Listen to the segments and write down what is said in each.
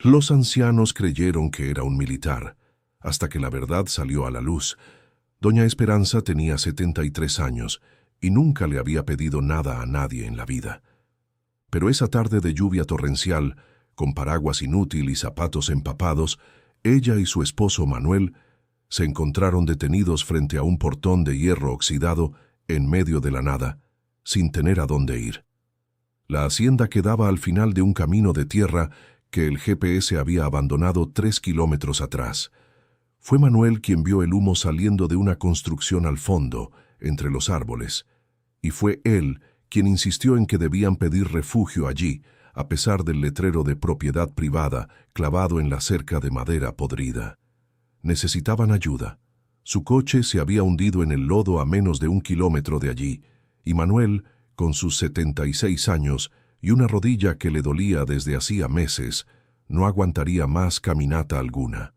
Los ancianos creyeron que era un militar, hasta que la verdad salió a la luz. Doña Esperanza tenía 73 años y nunca le había pedido nada a nadie en la vida. Pero esa tarde de lluvia torrencial, con paraguas inútil y zapatos empapados, ella y su esposo Manuel se encontraron detenidos frente a un portón de hierro oxidado en medio de la nada, sin tener a dónde ir. La hacienda quedaba al final de un camino de tierra que el GPS había abandonado 3 kilómetros atrás. Fue Manuel quien vio el humo saliendo de una construcción al fondo, entre los árboles, y fue él quien insistió en que debían pedir refugio allí, a pesar del letrero de propiedad privada clavado en la cerca de madera podrida. Necesitaban ayuda. Su coche se había hundido en el lodo a menos de 1 kilómetro de allí, y Manuel, con sus 76 años y una rodilla que le dolía desde hacía meses, no aguantaría más caminata alguna.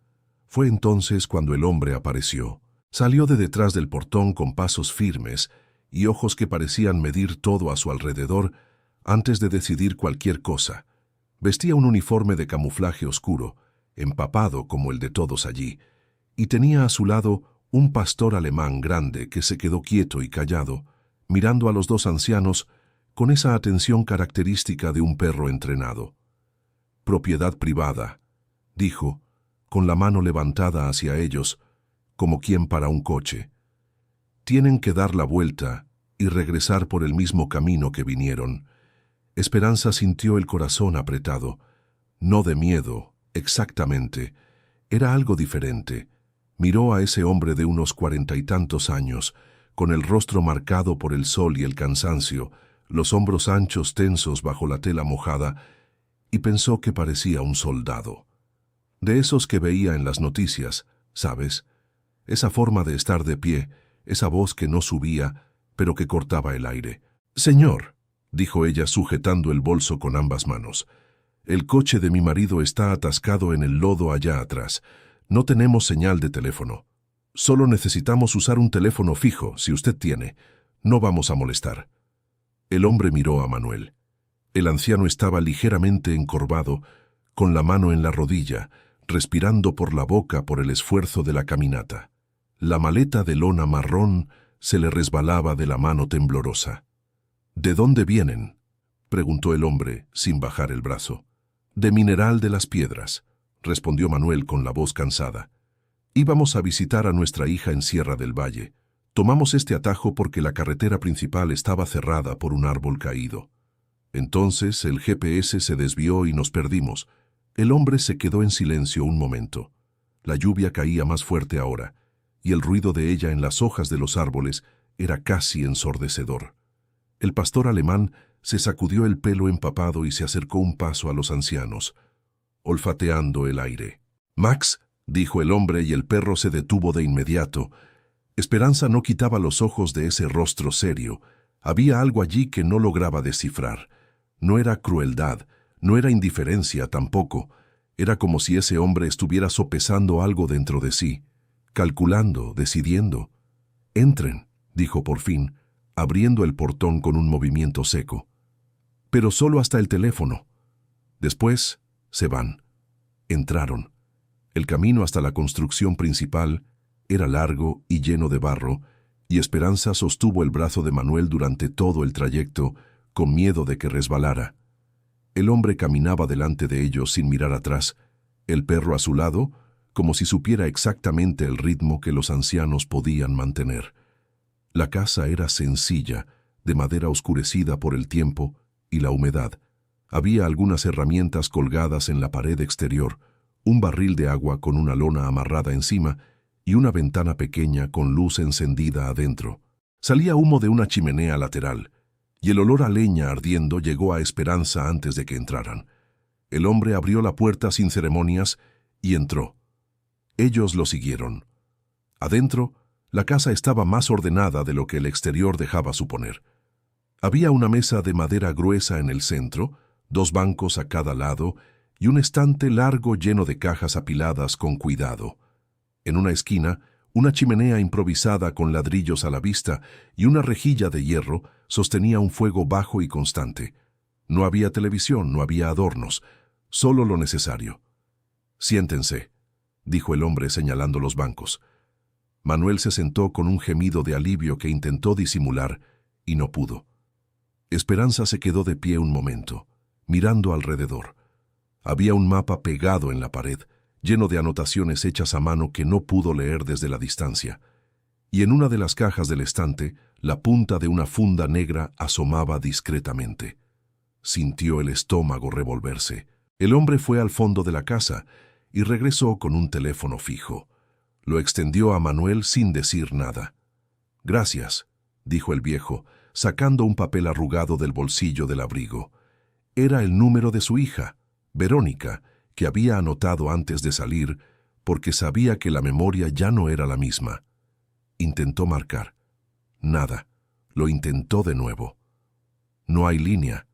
Fue entonces cuando el hombre apareció. Salió de detrás del portón con pasos firmes y ojos que parecían medir todo a su alrededor antes de decidir cualquier cosa. Vestía un uniforme de camuflaje oscuro, empapado como el de todos allí, y tenía a su lado un pastor alemán grande que se quedó quieto y callado, mirando a los dos ancianos con esa atención característica de un perro entrenado. «Propiedad privada», dijo, con la mano levantada hacia ellos, como quien para un coche. «Tienen que dar la vuelta y regresar por el mismo camino que vinieron». Esperanza sintió el corazón apretado. No de miedo, exactamente. Era algo diferente. Miró a ese hombre de unos 40 y tantos años, con el rostro marcado por el sol y el cansancio, los hombros anchos tensos bajo la tela mojada, y pensó que parecía un soldado. De esos que veía en las noticias, ¿sabes? Esa forma de estar de pie, esa voz que no subía, pero que cortaba el aire. «Señor», dijo ella sujetando el bolso con ambas manos, «el coche de mi marido está atascado en el lodo allá atrás. No tenemos señal de teléfono. Solo necesitamos usar un teléfono fijo, si usted tiene. No vamos a molestar». El hombre miró a Manuel. El anciano estaba ligeramente encorvado, con la mano en la rodilla, respirando por la boca por el esfuerzo de la caminata. La maleta de lona marrón se le resbalaba de la mano temblorosa. «¿De dónde vienen?», preguntó el hombre, sin bajar el brazo. «De Mineral de las Piedras», respondió Manuel con la voz cansada. «Íbamos a visitar a nuestra hija en Sierra del Valle. Tomamos este atajo porque la carretera principal estaba cerrada por un árbol caído. Entonces el GPS se desvió y nos perdimos». El hombre se quedó en silencio un momento. La lluvia caía más fuerte ahora, y el ruido de ella en las hojas de los árboles era casi ensordecedor. El pastor alemán se sacudió el pelo empapado y se acercó un paso a los ancianos, olfateando el aire. «Max», dijo el hombre, y el perro se detuvo de inmediato. Esperanza no quitaba los ojos de ese rostro serio. Había algo allí que no lograba descifrar. No era crueldad, no era indiferencia tampoco. Era como si ese hombre estuviera sopesando algo dentro de sí, calculando, decidiendo. «Entren», dijo por fin, abriendo el portón con un movimiento seco. «Pero solo hasta el teléfono. Después se van». Entraron. El camino hasta la construcción principal era largo y lleno de barro, y Esperanza sostuvo el brazo de Manuel durante todo el trayecto, con miedo de que resbalara. El hombre caminaba delante de ellos sin mirar atrás, el perro a su lado, como si supiera exactamente el ritmo que los ancianos podían mantener. La casa era sencilla, de madera oscurecida por el tiempo y la humedad. Había algunas herramientas colgadas en la pared exterior, un barril de agua con una lona amarrada encima y una ventana pequeña con luz encendida adentro. Salía humo de una chimenea lateral, y el olor a leña ardiendo llegó a Esperanza antes de que entraran. El hombre abrió la puerta sin ceremonias y entró. Ellos lo siguieron. Adentro, la casa estaba más ordenada de lo que el exterior dejaba suponer. Había una mesa de madera gruesa en el centro, 2 bancos a cada lado y un estante largo lleno de cajas apiladas con cuidado. En una esquina, una chimenea improvisada con ladrillos a la vista y una rejilla de hierro sostenía un fuego bajo y constante. No había televisión, no había adornos, solo lo necesario. Siéntense, dijo el hombre señalando los bancos. Manuel se sentó con un gemido de alivio que intentó disimular y no pudo. Esperanza se quedó de pie un momento, mirando alrededor. Había un mapa pegado en la pared, lleno de anotaciones hechas a mano que no pudo leer desde la distancia. Y en una de las cajas del estante, la punta de una funda negra asomaba discretamente. Sintió el estómago revolverse. El hombre fue al fondo de la casa y regresó con un teléfono fijo. Lo extendió a Manuel sin decir nada. «Gracias», dijo el viejo, sacando un papel arrugado del bolsillo del abrigo. Era el número de su hija, Verónica, que había anotado antes de salir, porque sabía que la memoria ya no era la misma. Intentó marcar. Nada. Lo intentó de nuevo. «No hay línea»,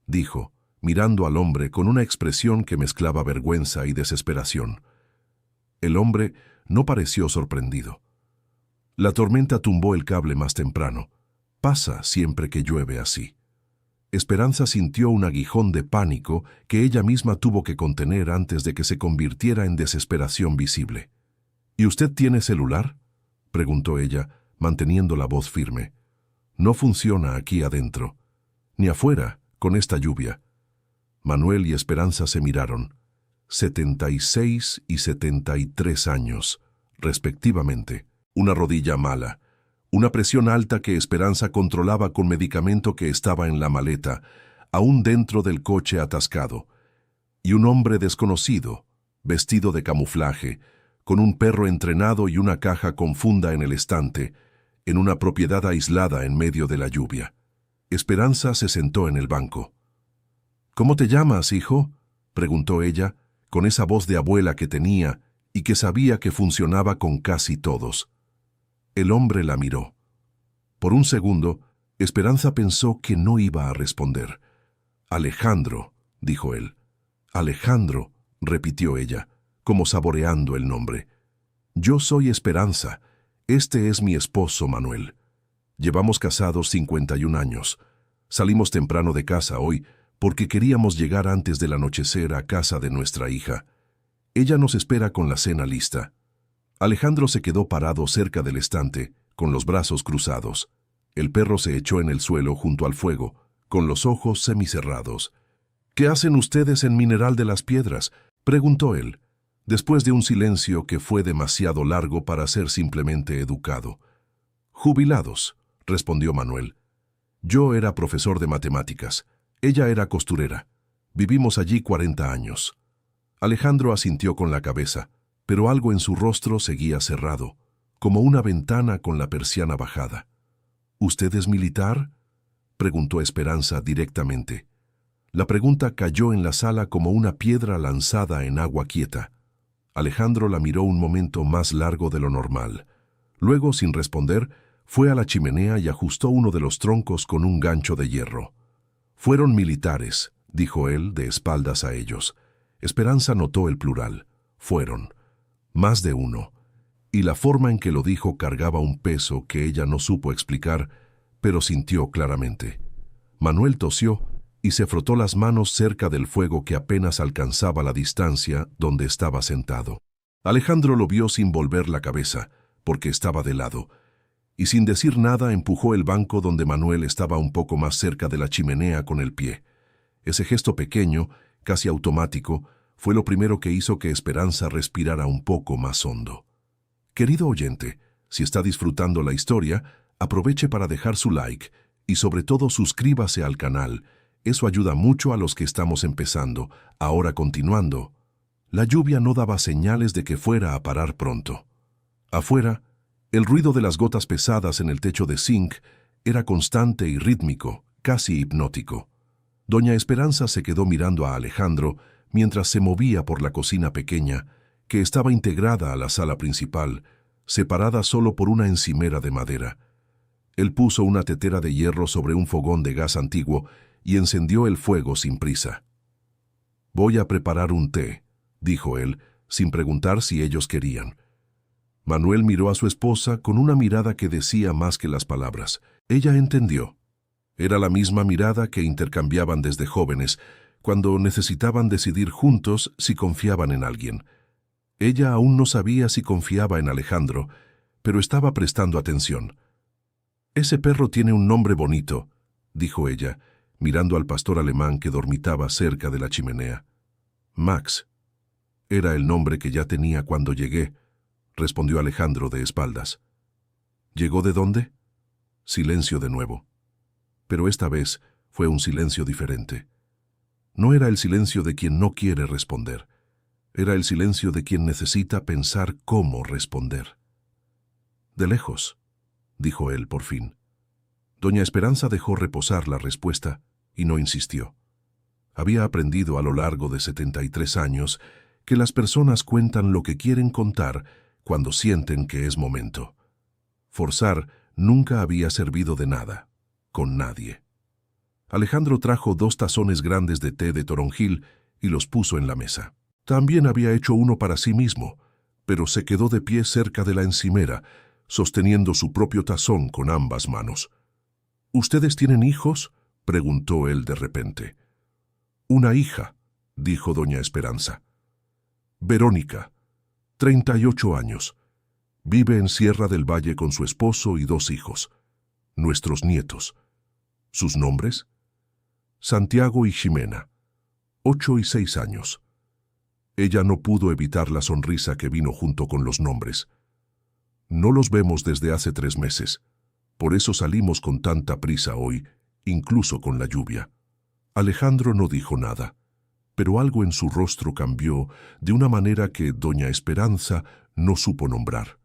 dijo, mirando al hombre con una expresión que mezclaba vergüenza y desesperación. El hombre no pareció sorprendido. «La tormenta tumbó el cable más temprano. Pasa siempre que llueve así». Esperanza sintió un aguijón de pánico que ella misma tuvo que contener antes de que se convirtiera en desesperación visible. «¿Y usted tiene celular?», preguntó ella, manteniendo la voz firme. «No funciona aquí adentro, ni afuera, con esta lluvia». Manuel y Esperanza se miraron. 76 y 73 años, respectivamente. Una rodilla mala, una presión alta que Esperanza controlaba con medicamento que estaba en la maleta, aún dentro del coche atascado, y un hombre desconocido, vestido de camuflaje, con un perro entrenado y una caja con funda en el estante, en una propiedad aislada en medio de la lluvia. Esperanza se sentó en el banco. «¿Cómo te llamas, hijo?», preguntó ella, con esa voz de abuela que tenía y que sabía que funcionaba con casi todos. El hombre la miró. Por un segundo, Esperanza pensó que no iba a responder. «Alejandro», dijo él. «Alejandro», repitió ella, como saboreando el nombre. «Yo soy Esperanza. Este es mi esposo, Manuel. Llevamos casados 51 años. Salimos temprano de casa hoy porque queríamos llegar antes del anochecer a casa de nuestra hija. Ella nos espera con la cena lista». Alejandro se quedó parado cerca del estante, con los brazos cruzados. El perro se echó en el suelo junto al fuego, con los ojos semicerrados. «¿Qué hacen ustedes en Mineral de las Piedras?», preguntó él, después de un silencio que fue demasiado largo para ser simplemente educado. «Jubilados», respondió Manuel. «Yo era profesor de matemáticas. Ella era costurera. Vivimos allí 40 años». Alejandro asintió con la cabeza, pero algo en su rostro seguía cerrado, como una ventana con la persiana bajada. «¿Usted es militar?», preguntó Esperanza directamente. La pregunta cayó en la sala como una piedra lanzada en agua quieta. Alejandro la miró un momento más largo de lo normal. Luego, sin responder, fue a la chimenea y ajustó uno de los troncos con un gancho de hierro. «Fueron militares», dijo él, de espaldas a ellos. Esperanza notó el plural. Fueron. Más de uno. Y la forma en que lo dijo cargaba un peso que ella no supo explicar, pero sintió claramente. Manuel tosió y se frotó las manos cerca del fuego que apenas alcanzaba la distancia donde estaba sentado. Alejandro lo vio sin volver la cabeza, porque estaba de lado, y sin decir nada empujó el banco donde Manuel estaba un poco más cerca de la chimenea con el pie. Ese gesto pequeño, casi automático, fue lo primero que hizo que Esperanza respirara un poco más hondo. Querido oyente, si está disfrutando la historia, aproveche para dejar su like y sobre todo suscríbase al canal. Eso ayuda mucho a los que estamos empezando. Ahora continuando. La lluvia no daba señales de que fuera a parar pronto. Afuera, el ruido de las gotas pesadas en el techo de zinc era constante y rítmico, casi hipnótico. Doña Esperanza se quedó mirando a Alejandro mientras se movía por la cocina pequeña, que estaba integrada a la sala principal, separada solo por una encimera de madera. Él puso una tetera de hierro sobre un fogón de gas antiguo y encendió el fuego sin prisa. «Voy a preparar un té», dijo él, sin preguntar si ellos querían. Manuel miró a su esposa con una mirada que decía más que las palabras. Ella entendió. Era la misma mirada que intercambiaban desde jóvenes, cuando necesitaban decidir juntos si confiaban en alguien. Ella aún no sabía si confiaba en Alejandro, pero estaba prestando atención. «Ese perro tiene un nombre bonito», dijo ella, mirando al pastor alemán que dormitaba cerca de la chimenea. «Max. Era el nombre que ya tenía cuando llegué», respondió Alejandro de espaldas. «¿Llegó de dónde?» Silencio de nuevo. Pero esta vez fue un silencio diferente. No era el silencio de quien no quiere responder. Era el silencio de quien necesita pensar cómo responder. «De lejos», dijo él por fin. Doña Esperanza dejó reposar la respuesta y no insistió. Había aprendido a lo largo de 73 años que las personas cuentan lo que quieren contar cuando sienten que es momento. Forzar nunca había servido de nada, con nadie. Alejandro trajo 2 tazones grandes de té de toronjil y los puso en la mesa. También había hecho uno para sí mismo, pero se quedó de pie cerca de la encimera, sosteniendo su propio tazón con ambas manos. «¿Ustedes tienen hijos?», preguntó él de repente. «Una hija», dijo doña Esperanza. «Verónica, 38 años. Vive en Sierra del Valle con su esposo y 2 hijos. Nuestros nietos. ¿Sus nombres? Santiago y Ximena, 8 y 6 años». Ella no pudo evitar la sonrisa que vino junto con los nombres. «No los vemos desde hace 3 meses. Por eso salimos con tanta prisa hoy, incluso con la lluvia». Alejandro no dijo nada, pero algo en su rostro cambió de una manera que doña Esperanza no supo nombrar.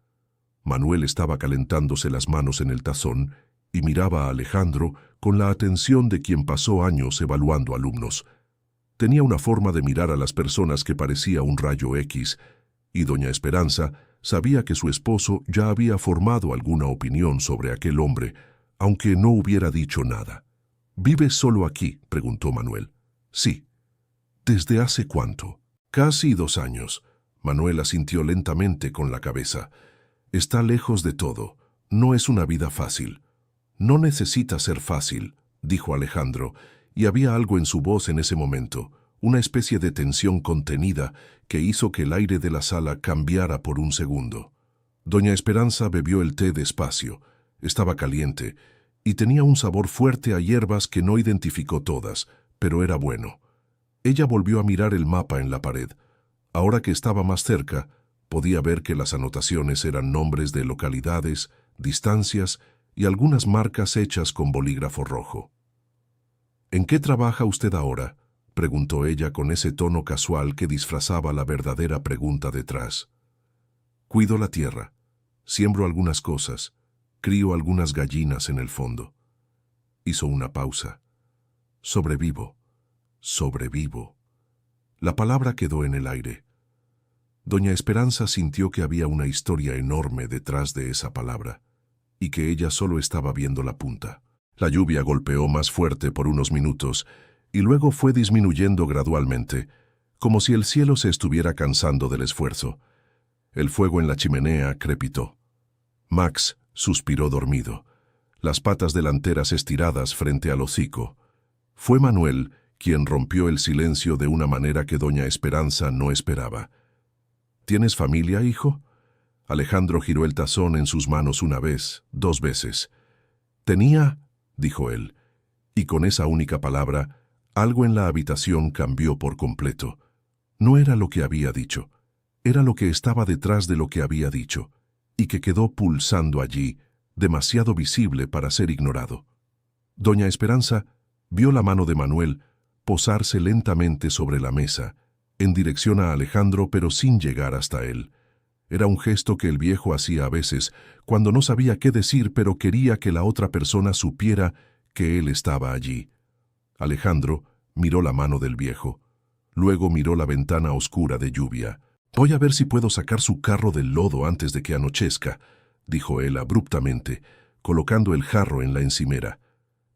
Manuel estaba calentándose las manos en el tazón y miraba a Alejandro con la atención de quien pasó años evaluando alumnos. Tenía una forma de mirar a las personas que parecía un rayo X, y doña Esperanza sabía que su esposo ya había formado alguna opinión sobre aquel hombre, aunque no hubiera dicho nada. «¿Vives solo aquí?», preguntó Manuel. «Sí». «¿Desde hace cuánto?» «Casi 2 años». Manuel asintió lentamente con la cabeza. «Está lejos de todo. No es una vida fácil». «No necesita ser fácil», dijo Alejandro, y había algo en su voz en ese momento, una especie de tensión contenida que hizo que el aire de la sala cambiara por un segundo. Doña Esperanza bebió el té despacio. Estaba caliente y tenía un sabor fuerte a hierbas que no identificó todas, pero era bueno. Ella volvió a mirar el mapa en la pared. Ahora que estaba más cerca, podía ver que las anotaciones eran nombres de localidades, distancias y algunas marcas hechas con bolígrafo rojo. «¿En qué trabaja usted ahora?», preguntó ella con ese tono casual que disfrazaba la verdadera pregunta detrás. «Cuido la tierra, siembro algunas cosas, crío algunas gallinas en el fondo». Hizo una pausa. «Sobrevivo, sobrevivo». La palabra quedó en el aire. Doña Esperanza sintió que había una historia enorme detrás de esa palabra, y que ella solo estaba viendo la punta. La lluvia golpeó más fuerte por unos minutos y luego fue disminuyendo gradualmente, como si el cielo se estuviera cansando del esfuerzo. El fuego en la chimenea crepitó. Max suspiró dormido, las patas delanteras estiradas frente al hocico. Fue Manuel quien rompió el silencio de una manera que doña Esperanza no esperaba. «¿Tienes familia, hijo?». Alejandro giró el tazón en sus manos una vez, 2 veces. «Tenía», dijo él, y con esa única palabra, algo en la habitación cambió por completo. No era lo que había dicho, era lo que estaba detrás de lo que había dicho, y que quedó pulsando allí, demasiado visible para ser ignorado. Doña Esperanza vio la mano de Manuel posarse lentamente sobre la mesa, en dirección a Alejandro pero sin llegar hasta él. Era un gesto que el viejo hacía a veces, cuando no sabía qué decir pero quería que la otra persona supiera que él estaba allí. Alejandro miró la mano del viejo. Luego miró la ventana oscura de lluvia. «Voy a ver si puedo sacar su carro del lodo antes de que anochezca», dijo él abruptamente, colocando el jarro en la encimera.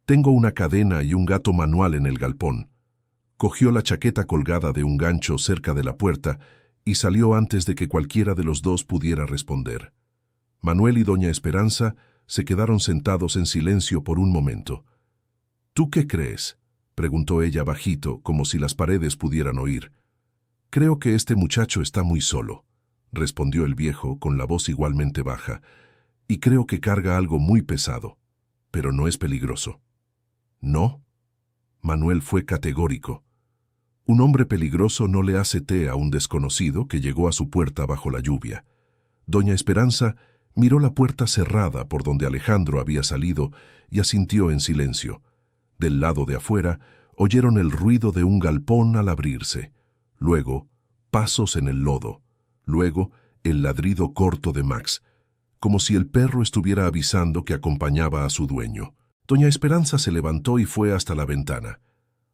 «Tengo una cadena y un gato manual en el galpón». Cogió la chaqueta colgada de un gancho cerca de la puerta y salió antes de que cualquiera de los dos pudiera responder. Manuel y doña Esperanza se quedaron sentados en silencio por un momento. «¿Tú qué crees?», preguntó ella bajito, como si las paredes pudieran oír. Creo que este muchacho está muy solo, respondió el viejo con la voz igualmente baja, y creo que carga algo muy pesado, pero no es peligroso. ¿No? Manuel fue categórico. Un hombre peligroso no le hace té a un desconocido que llegó a su puerta bajo la lluvia. Doña Esperanza miró la puerta cerrada por donde Alejandro había salido y asintió en silencio. Del lado de afuera oyeron el ruido de un galpón al abrirse. Luego, pasos en el lodo. Luego, el ladrido corto de Max, como si el perro estuviera avisando que acompañaba a su dueño. Doña Esperanza se levantó y fue hasta la ventana.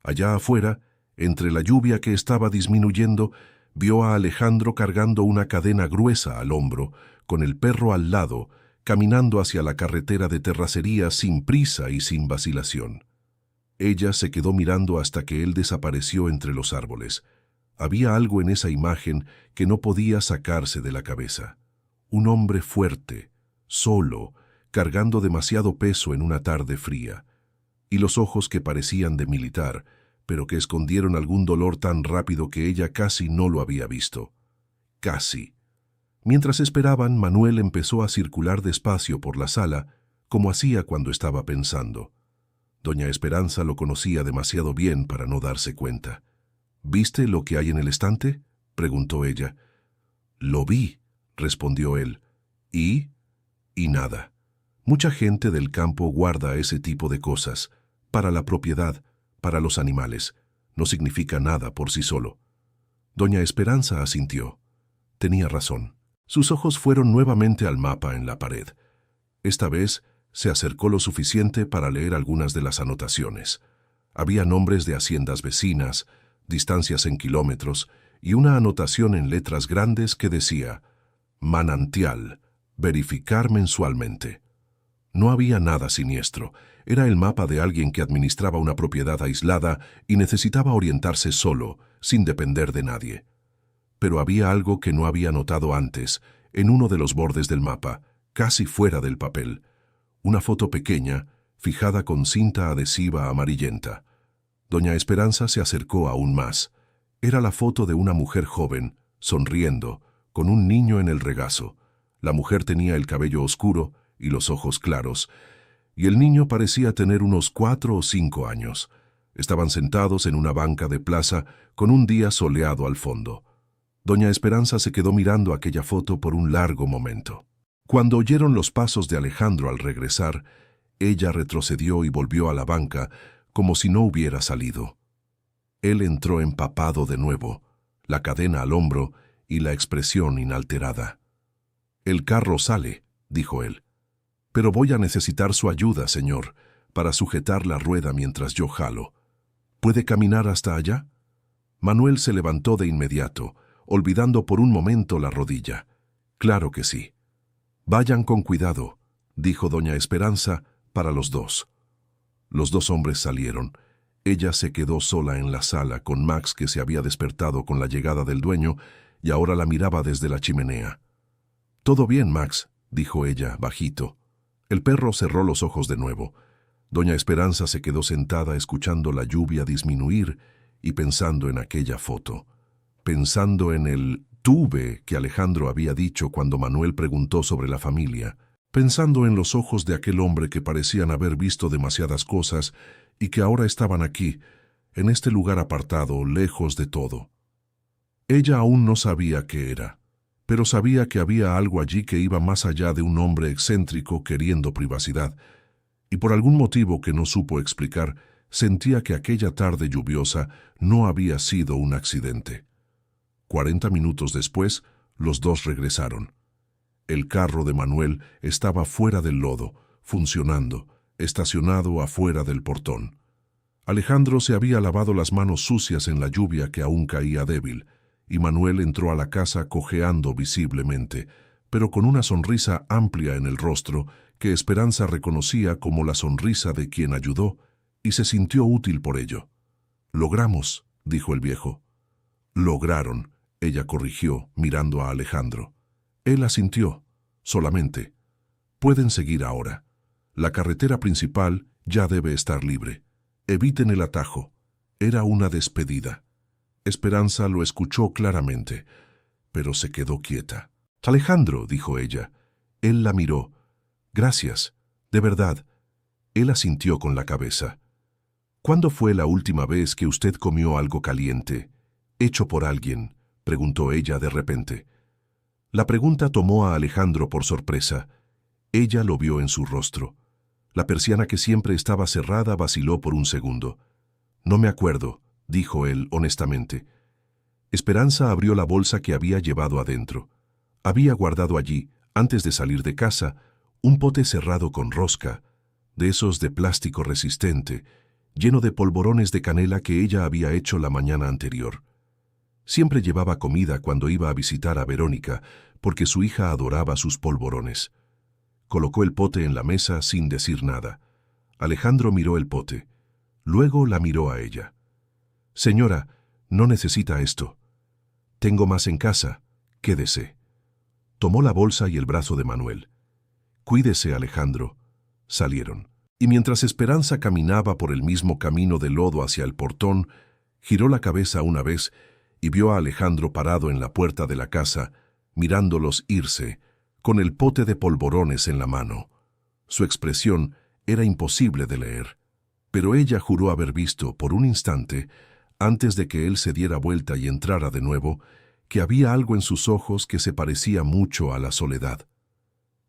Allá afuera, entre la lluvia que estaba disminuyendo, vio a Alejandro cargando una cadena gruesa al hombro, con el perro al lado, caminando hacia la carretera de terracería sin prisa y sin vacilación. Ella se quedó mirando hasta que él desapareció entre los árboles. Había algo en esa imagen que no podía sacarse de la cabeza. Un hombre fuerte, solo, cargando demasiado peso en una tarde fría, y los ojos que parecían de militar, pero que escondieron algún dolor tan rápido que ella casi no lo había visto. Casi. Mientras esperaban, Manuel empezó a circular despacio por la sala, como hacía cuando estaba pensando. Doña Esperanza lo conocía demasiado bien para no darse cuenta. ¿Viste lo que hay en el estante?, preguntó ella. Lo vi, respondió él. ¿Y? Y nada. Mucha gente del campo guarda ese tipo de cosas, para la propiedad, para los animales. No significa nada por sí solo. Doña Esperanza asintió. Tenía razón. Sus ojos fueron nuevamente al mapa en la pared. Esta vez se acercó lo suficiente para leer algunas de las anotaciones. Había nombres de haciendas vecinas, distancias en kilómetros, y una anotación en letras grandes que decía: manantial, verificar mensualmente. No había nada siniestro. Era el mapa de alguien que administraba una propiedad aislada y necesitaba orientarse solo, sin depender de nadie. Pero había algo que no había notado antes, en uno de los bordes del mapa, casi fuera del papel. Una foto pequeña, fijada con cinta adhesiva amarillenta. Doña Esperanza se acercó aún más. Era la foto de una mujer joven, sonriendo, con un niño en el regazo. La mujer tenía el cabello oscuro y los ojos claros, y el niño parecía tener unos 4 o 5 años. Estaban sentados en una banca de plaza con un día soleado al fondo. Doña Esperanza se quedó mirando aquella foto por un largo momento. Cuando oyeron los pasos de Alejandro al regresar, ella retrocedió y volvió a la banca como si no hubiera salido. Él entró empapado de nuevo, la cadena al hombro y la expresión inalterada. «El carro sale», dijo él. «Pero voy a necesitar su ayuda, señor, para sujetar la rueda mientras yo jalo. ¿Puede caminar hasta allá?» Manuel se levantó de inmediato, olvidando por un momento la rodilla. «Claro que sí». «Vayan con cuidado», dijo doña Esperanza para los dos. Los dos hombres salieron. Ella se quedó sola en la sala con Max, que se había despertado con la llegada del dueño y ahora la miraba desde la chimenea. «Todo bien, Max», dijo ella, bajito. El perro cerró los ojos de nuevo. Doña Esperanza se quedó sentada escuchando la lluvia disminuir y pensando en aquella foto. Pensando en el «tuve» que Alejandro había dicho cuando Manuel preguntó sobre la familia. Pensando en los ojos de aquel hombre que parecían haber visto demasiadas cosas y que ahora estaban aquí, en este lugar apartado, lejos de todo. Ella aún no sabía qué era, pero sabía que había algo allí que iba más allá de un hombre excéntrico queriendo privacidad, y por algún motivo que no supo explicar, sentía que aquella tarde lluviosa no había sido un accidente. 40 minutos después, los dos regresaron. El carro de Manuel estaba fuera del lodo, funcionando, estacionado afuera del portón. Alejandro se había lavado las manos sucias en la lluvia que aún caía débil, y Manuel entró a la casa cojeando visiblemente, pero con una sonrisa amplia en el rostro que Esperanza reconocía como la sonrisa de quien ayudó, y se sintió útil por ello. «Logramos», dijo el viejo. «Lograron», ella corrigió, mirando a Alejandro. Él asintió, solamente. «Pueden seguir ahora. La carretera principal ya debe estar libre. Eviten el atajo. Era una despedida. Esperanza lo escuchó claramente, pero se quedó quieta. «Alejandro», dijo ella. Él la miró. «Gracias, de verdad». Él asintió con la cabeza. «¿Cuándo fue la última vez que usted comió algo caliente, hecho por alguien?», preguntó ella de repente. La pregunta tomó a Alejandro por sorpresa. Ella lo vio en su rostro. La persiana que siempre estaba cerrada vaciló por un segundo. «No me acuerdo», dijo él honestamente. Esperanza abrió la bolsa que había llevado adentro. Había guardado allí, antes de salir de casa, un pote cerrado con rosca, de esos de plástico resistente, lleno de polvorones de canela que ella había hecho la mañana anterior. Siempre llevaba comida cuando iba a visitar a Verónica, porque su hija adoraba sus polvorones. Colocó el pote en la mesa sin decir nada. Alejandro miró el pote. Luego la miró a ella. «Señora, no necesita esto. Tengo más en casa. Quédese». Tomó la bolsa y el brazo de Manuel. «Cuídese, Alejandro». Salieron. Y mientras Esperanza caminaba por el mismo camino de lodo hacia el portón, giró la cabeza una vez y vio a Alejandro parado en la puerta de la casa, mirándolos irse, con el pote de polvorones en la mano. Su expresión era imposible de leer, pero ella juró haber visto, por un instante, antes de que él se diera vuelta y entrara de nuevo, que había algo en sus ojos que se parecía mucho a la soledad.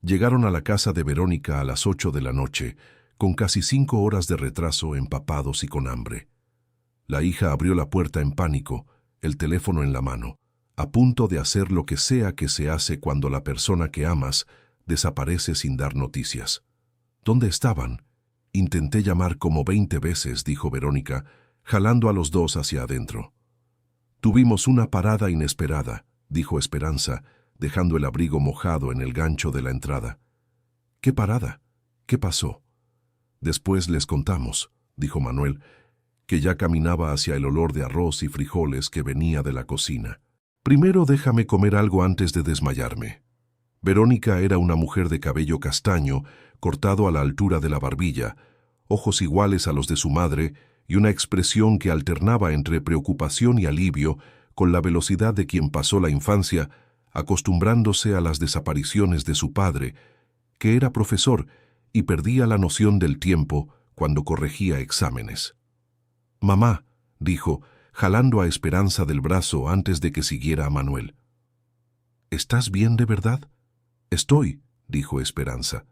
Llegaron a la casa de Verónica a las 8 de la noche, con casi 5 horas de retraso, empapados y con hambre. La hija abrió la puerta en pánico, el teléfono en la mano, a punto de hacer lo que sea que se hace cuando la persona que amas desaparece sin dar noticias. «¿Dónde estaban?» «Intenté llamar como 20 veces», dijo Verónica, jalando a los dos hacia adentro. «Tuvimos una parada inesperada», dijo Esperanza, dejando el abrigo mojado en el gancho de la entrada. «¿Qué parada? ¿Qué pasó?» «Después les contamos», dijo Manuel, que ya caminaba hacia el olor de arroz y frijoles que venía de la cocina. «Primero déjame comer algo antes de desmayarme». Verónica era una mujer de cabello castaño, cortado a la altura de la barbilla, ojos iguales a los de su madre y una expresión que alternaba entre preocupación y alivio con la velocidad de quien pasó la infancia acostumbrándose a las desapariciones de su padre, que era profesor y perdía la noción del tiempo cuando corregía exámenes. «Mamá», dijo, jalando a Esperanza del brazo antes de que siguiera a Manuel. «¿Estás bien de verdad?» «Estoy», dijo Esperanza.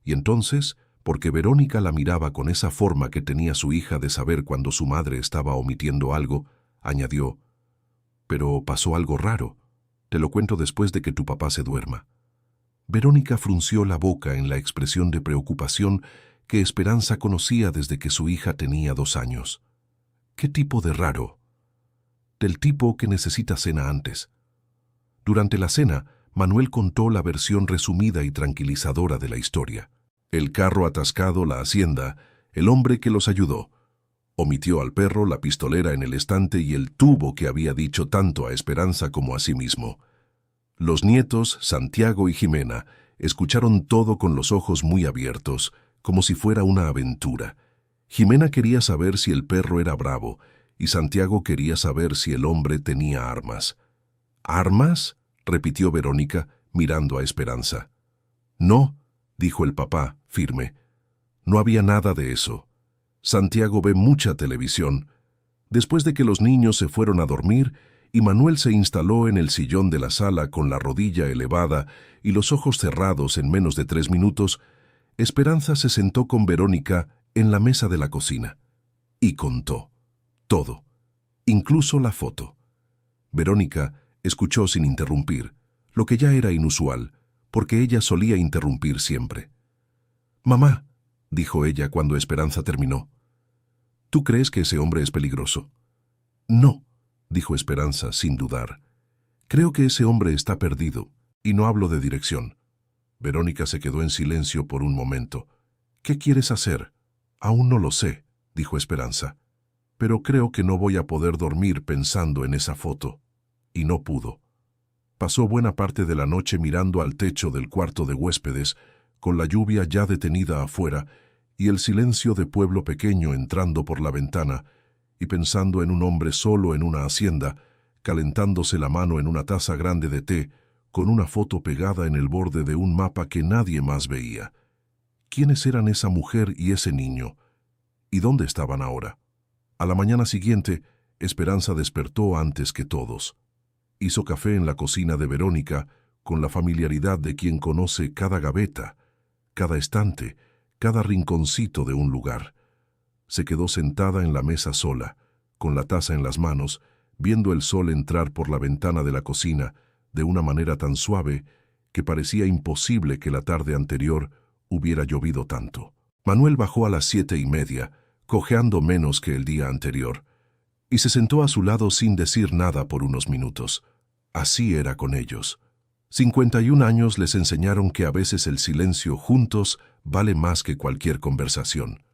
Y entonces, porque Verónica la miraba con esa forma que tenía su hija de saber cuando su madre estaba omitiendo algo, añadió: «Pero pasó algo raro. Te lo cuento después de que tu papá se duerma». Verónica frunció la boca en la expresión de preocupación que Esperanza conocía desde que su hija tenía 2 años. «¿Qué tipo de raro?» «Del tipo que necesita cena antes». Durante la cena, Manuel contó la versión resumida y tranquilizadora de la historia. El carro atascado, la hacienda, el hombre que los ayudó. Omitió al perro, la pistolera en el estante y el tubo que había dicho tanto a Esperanza como a sí mismo. Los nietos, Santiago y Jimena, escucharon todo con los ojos muy abiertos, como si fuera una aventura. Jimena quería saber si el perro era bravo, y Santiago quería saber si el hombre tenía armas. «¿Armas?», repitió Verónica, mirando a Esperanza. «No», dijo el papá, firme. «No había nada de eso. Santiago ve mucha televisión». Después de que los niños se fueron a dormir y Manuel se instaló en el sillón de la sala con la rodilla elevada y los ojos cerrados en menos de 3 minutos, Esperanza se sentó con Verónica en la mesa de la cocina y contó todo, incluso la foto. Verónica escuchó sin interrumpir, lo que ya era inusual, porque ella solía interrumpir siempre. «Mamá», dijo ella cuando Esperanza terminó, «¿tú crees que ese hombre es peligroso?» «No», dijo Esperanza sin dudar. «Creo que ese hombre está perdido, y no hablo de dirección». Verónica se quedó en silencio por un momento. «¿Qué quieres hacer?» «Aún no lo sé», dijo Esperanza. «Pero creo que no voy a poder dormir pensando en esa foto». Y no pudo. Pasó buena parte de la noche mirando al techo del cuarto de huéspedes, con la lluvia ya detenida afuera y el silencio de pueblo pequeño entrando por la ventana, y pensando en un hombre solo en una hacienda, calentándose la mano en una taza grande de té, con una foto pegada en el borde de un mapa que nadie más veía. ¿Quiénes eran esa mujer y ese niño? ¿Y dónde estaban ahora? A la mañana siguiente, Esperanza despertó antes que todos. Hizo café en la cocina de Verónica, con la familiaridad de quien conoce cada gaveta, cada estante, cada rinconcito de un lugar. Se quedó sentada en la mesa sola, con la taza en las manos, viendo el sol entrar por la ventana de la cocina de una manera tan suave que parecía imposible que la tarde anterior hubiera llovido tanto. Manuel bajó a las 7:30, cojeando menos que el día anterior, y se sentó a su lado sin decir nada por unos minutos. Así era con ellos. 51 años les enseñaron que a veces el silencio juntos vale más que cualquier conversación.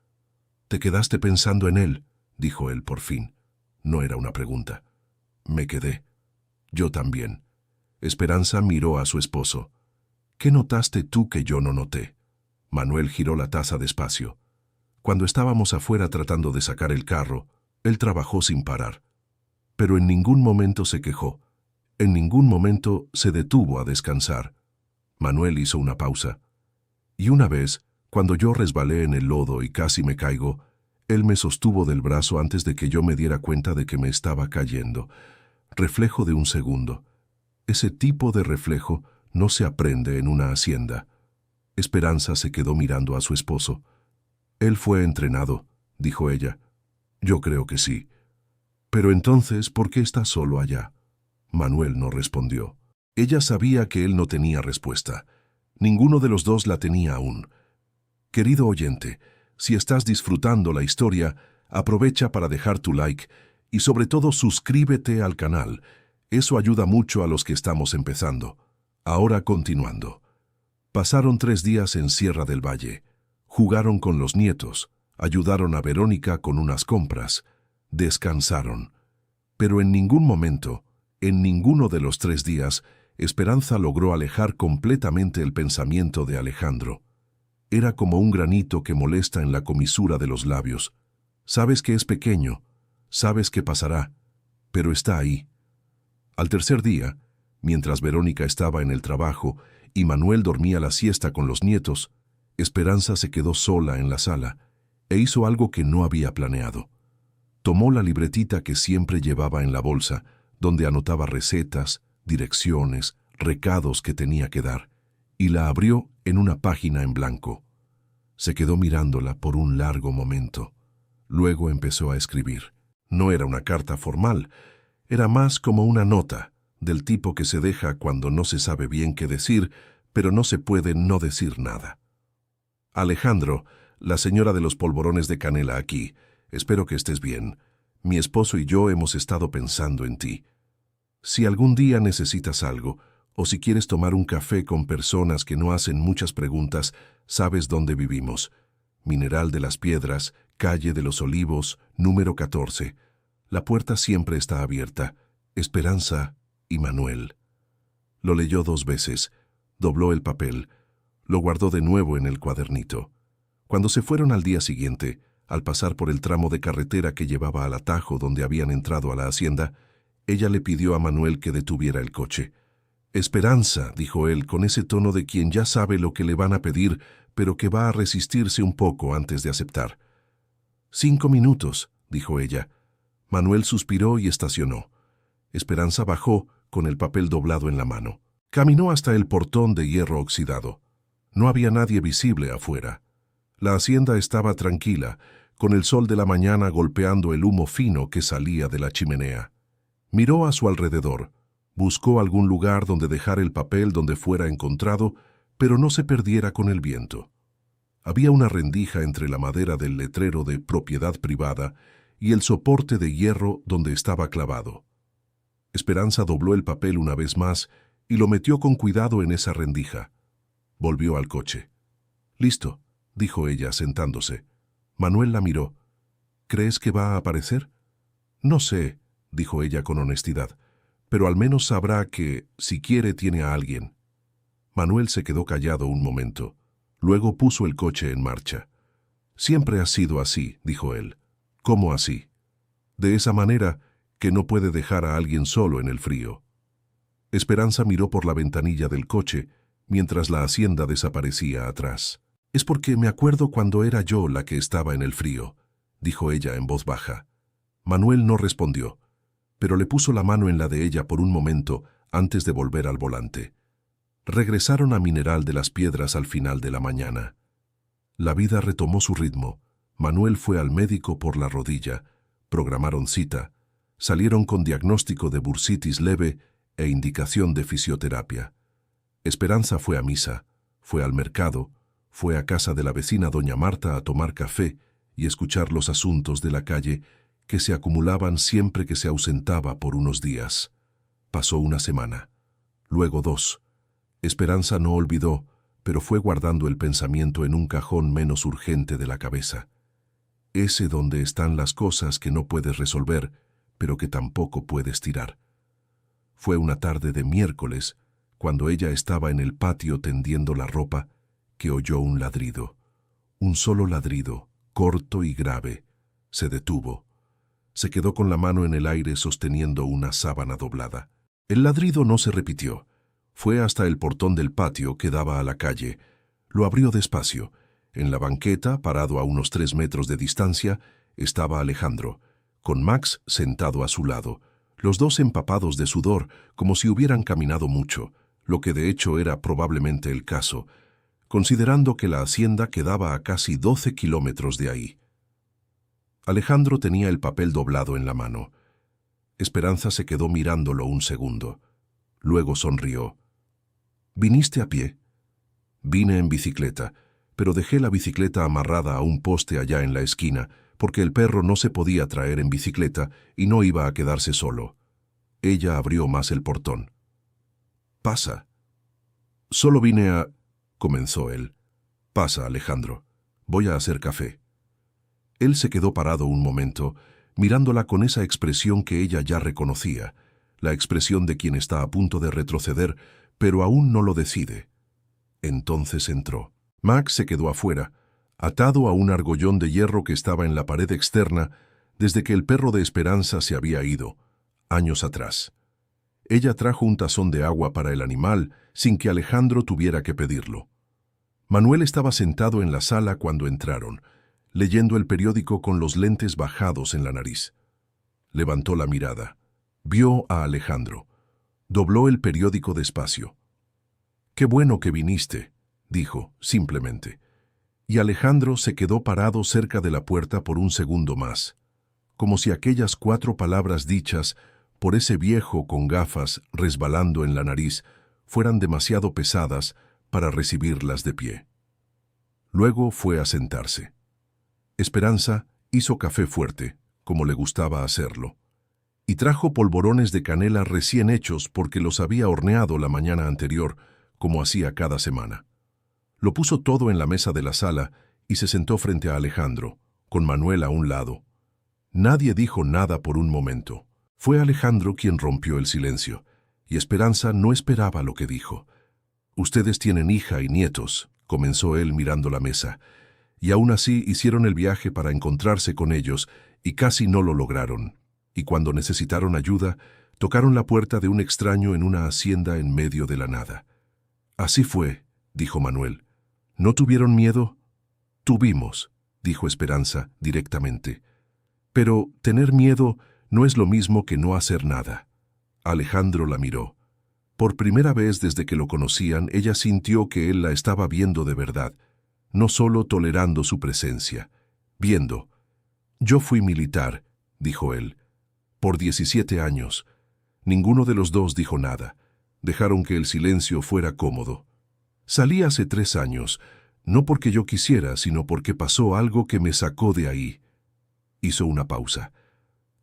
«¿Te quedaste pensando en él?», dijo él por fin. No era una pregunta. «Me quedé». «Yo también». Esperanza miró a su esposo. «¿Qué notaste tú que yo no noté?». Manuel giró la taza despacio. «Cuando estábamos afuera tratando de sacar el carro, él trabajó sin parar. Pero en ningún momento se quejó. En ningún momento se detuvo a descansar». Manuel hizo una pausa. «Y una vez, cuando yo resbalé en el lodo y casi me caigo, él me sostuvo del brazo antes de que yo me diera cuenta de que me estaba cayendo. Reflejo de un segundo. Ese tipo de reflejo no se aprende en una hacienda». Esperanza se quedó mirando a su esposo. «Él fue entrenado», dijo ella. «Yo creo que sí». «Pero entonces, ¿por qué está solo allá?». Manuel no respondió. Ella sabía que él no tenía respuesta. Ninguno de los dos la tenía aún. Querido oyente, si estás disfrutando la historia, aprovecha para dejar tu like y sobre todo suscríbete al canal. Eso ayuda mucho a los que estamos empezando. Ahora continuando. Pasaron 3 días en Sierra del Valle. Jugaron con los nietos, ayudaron a Verónica con unas compras, descansaron. Pero en ningún momento, en ninguno de los 3 días, Esperanza logró alejar completamente el pensamiento de Alejandro. Era como un granito que molesta en la comisura de los labios. Sabes que es pequeño, sabes que pasará, pero está ahí. Al tercer día, mientras Verónica estaba en el trabajo y Manuel dormía la siesta con los nietos, Esperanza se quedó sola en la sala e hizo algo que no había planeado. Tomó la libretita que siempre llevaba en la bolsa, donde anotaba recetas, direcciones, recados que tenía que dar, y la abrió en una página en blanco. Se quedó mirándola por un largo momento. Luego empezó a escribir. No era una carta formal, era más como una nota, del tipo que se deja cuando no se sabe bien qué decir, pero no se puede no decir nada. «Alejandro, la señora de los polvorones de canela aquí. Espero que estés bien. Mi esposo y yo hemos estado pensando en ti. Si algún día necesitas algo, o si quieres tomar un café con personas que no hacen muchas preguntas, sabes dónde vivimos. Mineral de las Piedras, calle de los Olivos, número 14. La puerta siempre está abierta. Esperanza y Manuel». Lo leyó 2 veces, dobló el papel, lo guardó de nuevo en el cuadernito. Cuando se fueron al día siguiente, al pasar por el tramo de carretera que llevaba al atajo donde habían entrado a la hacienda, ella le pidió a Manuel que detuviera el coche. «Esperanza», dijo él con ese tono de quien ya sabe lo que le van a pedir, pero que va a resistirse un poco antes de aceptar. «5 minutos», dijo ella. Manuel suspiró y estacionó. Esperanza bajó con el papel doblado en la mano. Caminó hasta el portón de hierro oxidado. No había nadie visible afuera. La hacienda estaba tranquila, con el sol de la mañana golpeando el humo fino que salía de la chimenea. Miró a su alrededor. Buscó algún lugar donde dejar el papel donde fuera encontrado, pero no se perdiera con el viento. Había una rendija entre la madera del letrero de propiedad privada y el soporte de hierro donde estaba clavado. Esperanza dobló el papel una vez más y lo metió con cuidado en esa rendija. Volvió al coche. «Listo», dijo ella sentándose. Manuel la miró. «¿Crees que va a aparecer?». «No sé», dijo ella con honestidad, «pero al menos sabrá que, si quiere, tiene a alguien». Manuel se quedó callado un momento. Luego puso el coche en marcha. «Siempre ha sido así», dijo él. «¿Cómo así?». de esa manera que no puede dejar a alguien solo en el frío. Esperanza miró por la ventanilla del coche mientras la hacienda desaparecía atrás. «Es porque me acuerdo cuando era yo la que estaba en el frío», dijo ella en voz baja. Manuel no respondió, pero le puso la mano en la de ella por un momento antes de volver al volante. Regresaron a Mineral de las Piedras al final de la mañana. La vida retomó su ritmo. Manuel fue al médico por la rodilla, programaron cita, salieron con diagnóstico de bursitis leve e indicación de fisioterapia. Esperanza fue a misa, fue al mercado, fue a casa de la vecina doña Marta a tomar café y escuchar los asuntos de la calle que se acumulaban siempre que se ausentaba por unos días. Pasó una semana, luego 2. Esperanza no olvidó, pero fue guardando el pensamiento en un cajón menos urgente de la cabeza. Ese donde están las cosas que no puedes resolver, pero que tampoco puedes tirar. Fue una tarde de miércoles, cuando ella estaba en el patio tendiendo la ropa, que oyó un ladrido. Un solo ladrido, corto y grave. Se detuvo. Se quedó con la mano en el aire sosteniendo una sábana doblada. El ladrido no se repitió. Fue hasta el portón del patio que daba a la calle. Lo abrió despacio. En la banqueta, parado a unos 3 metros de distancia, estaba Alejandro, con Max sentado a su lado, los dos empapados de sudor, como si hubieran caminado mucho, lo que de hecho era probablemente el caso, considerando que la hacienda quedaba a casi 12 kilómetros de ahí. Alejandro tenía el papel doblado en la mano. Esperanza se quedó mirándolo un segundo. Luego sonrió. «¿Viniste a pie?» «Vine en bicicleta, pero dejé la bicicleta amarrada a un poste allá en la esquina, porque el perro no se podía traer en bicicleta y no iba a quedarse solo». Ella abrió más el portón. «Pasa». «Solo vine a...» comenzó él. «Pasa, Alejandro. Voy a hacer café». Él se quedó parado un momento, mirándola con esa expresión que ella ya reconocía, la expresión de quien está a punto de retroceder, pero aún no lo decide. Entonces entró. Max se quedó afuera, atado a un argollón de hierro que estaba en la pared externa desde que el perro de Esperanza se había ido, años atrás. Ella trajo un tazón de agua para el animal sin que Alejandro tuviera que pedirlo. Manuel estaba sentado en la sala cuando entraron, leyendo el periódico con los lentes bajados en la nariz. Levantó la mirada. Vio a Alejandro. Dobló el periódico despacio. «Qué bueno que viniste», dijo, simplemente. Y Alejandro se quedó parado cerca de la puerta por un segundo más, como si aquellas 4 palabras dichas por ese viejo con gafas resbalando en la nariz fueran demasiado pesadas para recibirlas de pie. Luego fue a sentarse. Esperanza hizo café fuerte, como le gustaba hacerlo, y trajo polvorones de canela recién hechos porque los había horneado la mañana anterior, como hacía cada semana. Lo puso todo en la mesa de la sala y se sentó frente a Alejandro, con Manuel a un lado. Nadie dijo nada por un momento. Fue Alejandro quien rompió el silencio, y Esperanza no esperaba lo que dijo. «Ustedes tienen hija y nietos», comenzó él mirando la mesa, «y aún así hicieron el viaje para encontrarse con ellos y casi no lo lograron. Y cuando necesitaron ayuda, tocaron la puerta de un extraño en una hacienda en medio de la nada». «Así fue», dijo Manuel. «¿No tuvieron miedo?» «Tuvimos», dijo Esperanza directamente. «Pero tener miedo no es lo mismo que no hacer nada». Alejandro la miró. Por primera vez desde que lo conocían, ella sintió que él la estaba viendo de verdad, no solo tolerando su presencia, viendo. «Yo fui militar», dijo él, «por 17 años. Ninguno de los dos dijo nada. Dejaron que el silencio fuera cómodo. Salí hace 3 años, no porque yo quisiera, sino porque pasó algo que me sacó de ahí». Hizo una pausa.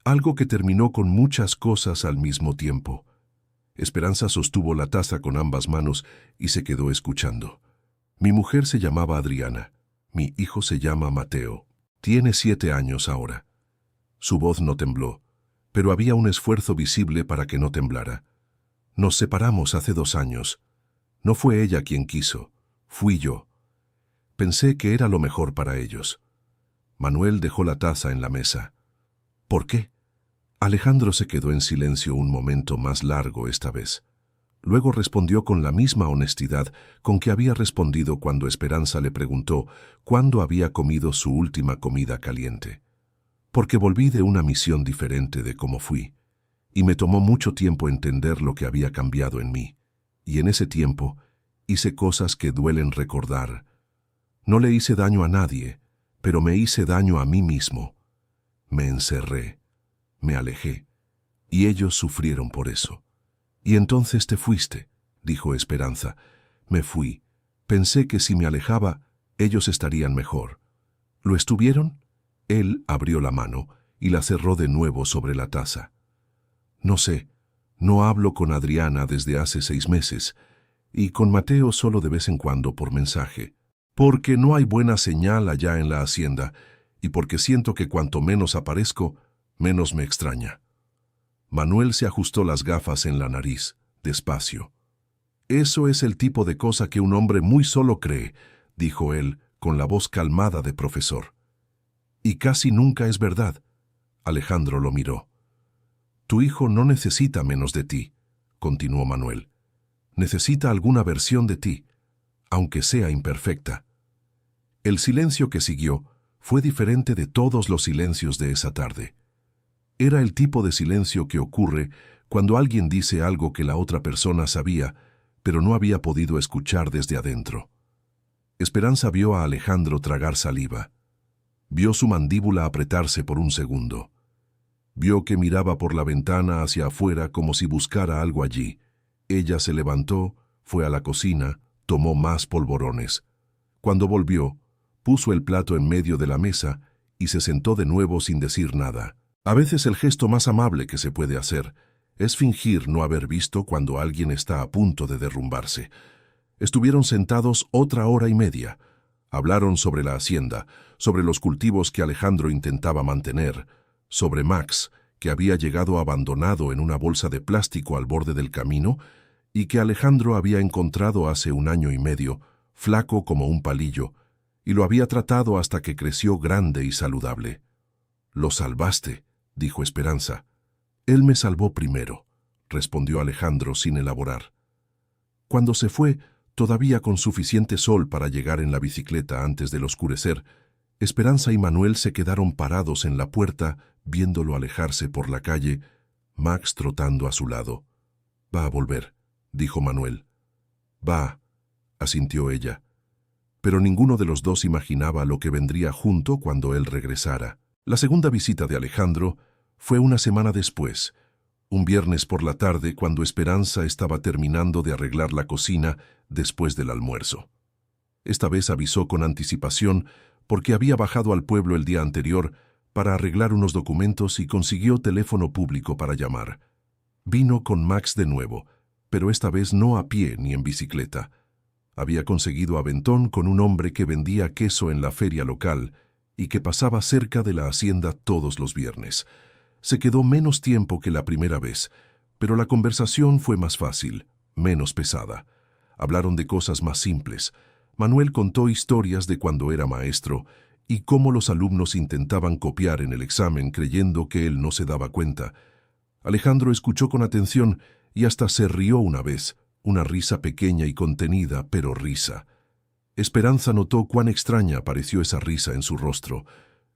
«Algo que terminó con muchas cosas al mismo tiempo». Esperanza sostuvo la taza con ambas manos y se quedó escuchando. «Mi mujer se llamaba Adriana. Mi hijo se llama Mateo. Tiene 7 años ahora». Su voz no tembló, pero había un esfuerzo visible para que no temblara. «Nos separamos hace 2 años. No fue ella quien quiso, fui yo. Pensé que era lo mejor para ellos». Manuel dejó la taza en la mesa. «¿Por qué?», Alejandro se quedó en silencio un momento más largo esta vez. Luego respondió con la misma honestidad con que había respondido cuando Esperanza le preguntó cuándo había comido su última comida caliente. Porque volví de una misión diferente de cómo fui, y me tomó mucho tiempo entender lo que había cambiado en mí. Y en ese tiempo hice cosas que duelen recordar. No le hice daño a nadie, pero me hice daño a mí mismo. Me encerré, me alejé, y ellos sufrieron por eso. «Y entonces te fuiste», dijo Esperanza. «Me fui. Pensé que si me alejaba, ellos estarían mejor». «¿Lo estuvieron?» Él abrió la mano y la cerró de nuevo sobre la taza. «No sé. No hablo con Adriana desde hace 6 meses, y con Mateo solo de vez en cuando por mensaje. Porque no hay buena señal allá en la hacienda, y porque siento que cuanto menos aparezco, menos me extraña». Manuel se ajustó las gafas en la nariz, despacio. «Eso es el tipo de cosa que un hombre muy solo cree», dijo él, con la voz calmada de profesor. «Y casi nunca es verdad». Alejandro lo miró. «Tu hijo no necesita menos de ti», continuó Manuel. «Necesita alguna versión de ti, aunque sea imperfecta». El silencio que siguió fue diferente de todos los silencios de esa tarde. Era el tipo de silencio que ocurre cuando alguien dice algo que la otra persona sabía, pero no había podido escuchar desde adentro. Esperanza vio a Alejandro tragar saliva. Vio su mandíbula apretarse por un segundo. Vio que miraba por la ventana hacia afuera como si buscara algo allí. Ella se levantó, fue a la cocina, tomó más polvorones. Cuando volvió, puso el plato en medio de la mesa y se sentó de nuevo sin decir nada. A veces el gesto más amable que se puede hacer es fingir no haber visto cuando alguien está a punto de derrumbarse. Estuvieron sentados otra hora y media. Hablaron sobre la hacienda, sobre los cultivos que Alejandro intentaba mantener, sobre Max, que había llegado abandonado en una bolsa de plástico al borde del camino y que Alejandro había encontrado hace 1 año y medio, flaco como un palillo, y lo había tratado hasta que creció grande y saludable. «Lo salvaste», dijo Esperanza. «Él me salvó primero», respondió Alejandro sin elaborar. Cuando se fue, todavía con suficiente sol para llegar en la bicicleta antes del oscurecer, Esperanza y Manuel se quedaron parados en la puerta, viéndolo alejarse por la calle, Max trotando a su lado. «Va a volver», dijo Manuel. «Va», asintió ella. Pero ninguno de los dos imaginaba lo que vendría junto cuando él regresara. La segunda visita de Alejandro fue 1 semana después, un viernes por la tarde cuando Esperanza estaba terminando de arreglar la cocina después del almuerzo. Esta vez avisó con anticipación porque había bajado al pueblo el día anterior para arreglar unos documentos y consiguió teléfono público para llamar. Vino con Max de nuevo, pero esta vez no a pie ni en bicicleta. Había conseguido aventón con un hombre que vendía queso en la feria local y que pasaba cerca de la hacienda todos los viernes. Se quedó menos tiempo que la primera vez, pero la conversación fue más fácil, menos pesada. Hablaron de cosas más simples. Manuel contó historias de cuando era maestro y cómo los alumnos intentaban copiar en el examen creyendo que él no se daba cuenta. Alejandro escuchó con atención y hasta se rió una vez, una risa pequeña y contenida, pero risa. Esperanza notó cuán extraña pareció esa risa en su rostro,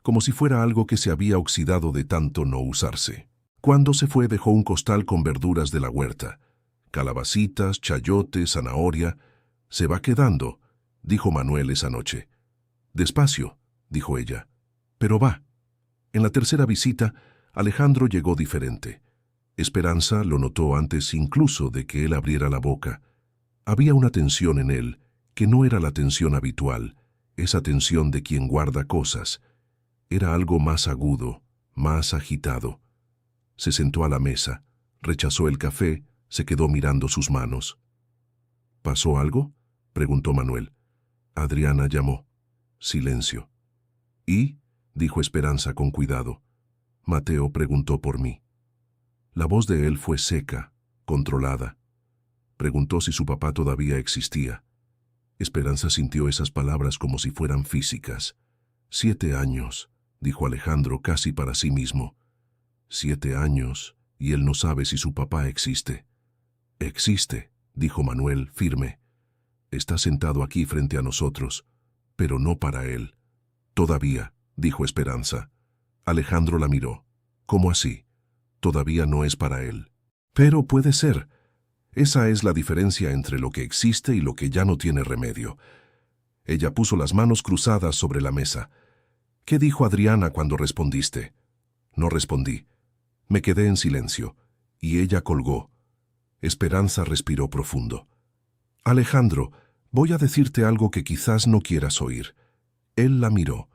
como si fuera algo que se había oxidado de tanto no usarse. Cuando se fue dejó un costal con verduras de la huerta. Calabacitas, chayote, zanahoria. «Se va quedando», dijo Manuel esa noche. «Despacio», dijo ella. «Pero va». En la tercera visita, Alejandro llegó diferente. Esperanza lo notó antes incluso de que él abriera la boca. Había una tensión en él, que no era la tensión habitual, esa tensión de quien guarda cosas. Era algo más agudo, más agitado. Se sentó a la mesa, rechazó el café, se quedó mirando sus manos. «¿Pasó algo?», preguntó Manuel. Adriana llamó. Silencio. «¿Y?», dijo Esperanza con cuidado. «Mateo preguntó por mí». La voz de él fue seca, controlada. Preguntó si su papá todavía existía. Esperanza sintió esas palabras como si fueran físicas. 7 años, dijo Alejandro casi para sí mismo. 7 años, y él no sabe si su papá existe. Existe, dijo Manuel, firme. Está sentado aquí frente a nosotros, pero no para él. Todavía, dijo Esperanza. Alejandro la miró. ¿Cómo así? Todavía no es para él. Pero puede ser. Esa es la diferencia entre lo que existe y lo que ya no tiene remedio. Ella puso las manos cruzadas sobre la mesa. ¿Qué dijo Adriana cuando respondiste? No respondí. Me quedé en silencio, y ella colgó. Esperanza respiró profundo. Alejandro, voy a decirte algo que quizás no quieras oír. Él la miró.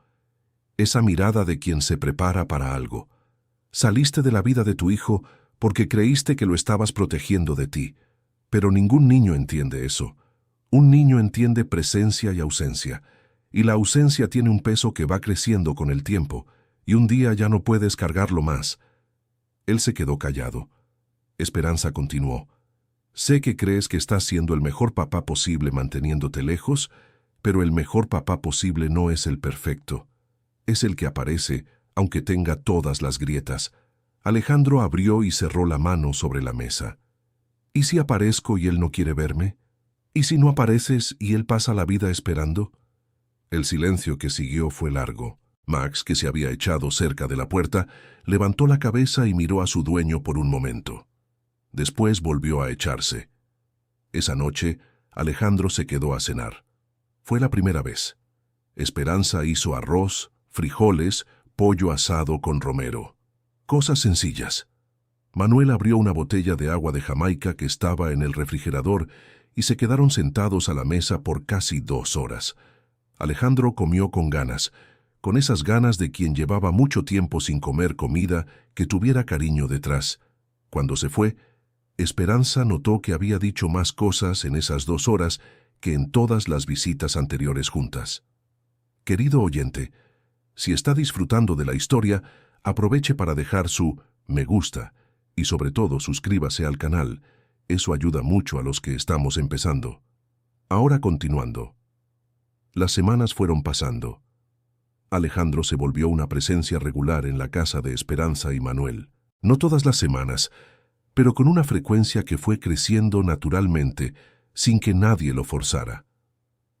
Esa mirada de quien se prepara para algo. Saliste de la vida de tu hijo porque creíste que lo estabas protegiendo de ti. Pero ningún niño entiende eso. Un niño entiende presencia y ausencia. Y la ausencia tiene un peso que va creciendo con el tiempo, y un día ya no puedes cargarlo más. Él se quedó callado. Esperanza continuó. Sé que crees que estás siendo el mejor papá posible manteniéndote lejos, pero el mejor papá posible no es el perfecto. Es el que aparece, aunque tenga todas las grietas. Alejandro abrió y cerró la mano sobre la mesa. ¿Y si aparezco y él no quiere verme? ¿Y si no apareces y él pasa la vida esperando? El silencio que siguió fue largo. Max, que se había echado cerca de la puerta, levantó la cabeza y miró a su dueño por un momento. Después volvió a echarse. Esa noche, Alejandro se quedó a cenar. Fue la primera vez. Esperanza hizo arroz, frijoles, pollo asado con romero. Cosas sencillas. Manuel abrió una botella de agua de Jamaica que estaba en el refrigerador y se quedaron sentados a la mesa por casi 2 horas. Alejandro comió con ganas, con esas ganas de quien llevaba mucho tiempo sin comer comida que tuviera cariño detrás. Cuando se fue, Esperanza notó que había dicho más cosas en esas 2 horas que en todas las visitas anteriores juntas. Querido oyente, si está disfrutando de la historia, aproveche para dejar su me gusta y sobre todo suscríbase al canal. Eso ayuda mucho a los que estamos empezando. Ahora continuando. Las semanas fueron pasando. Alejandro se volvió una presencia regular en la casa de Esperanza y Manuel. No todas las semanas, pero con una frecuencia que fue creciendo naturalmente, sin que nadie lo forzara.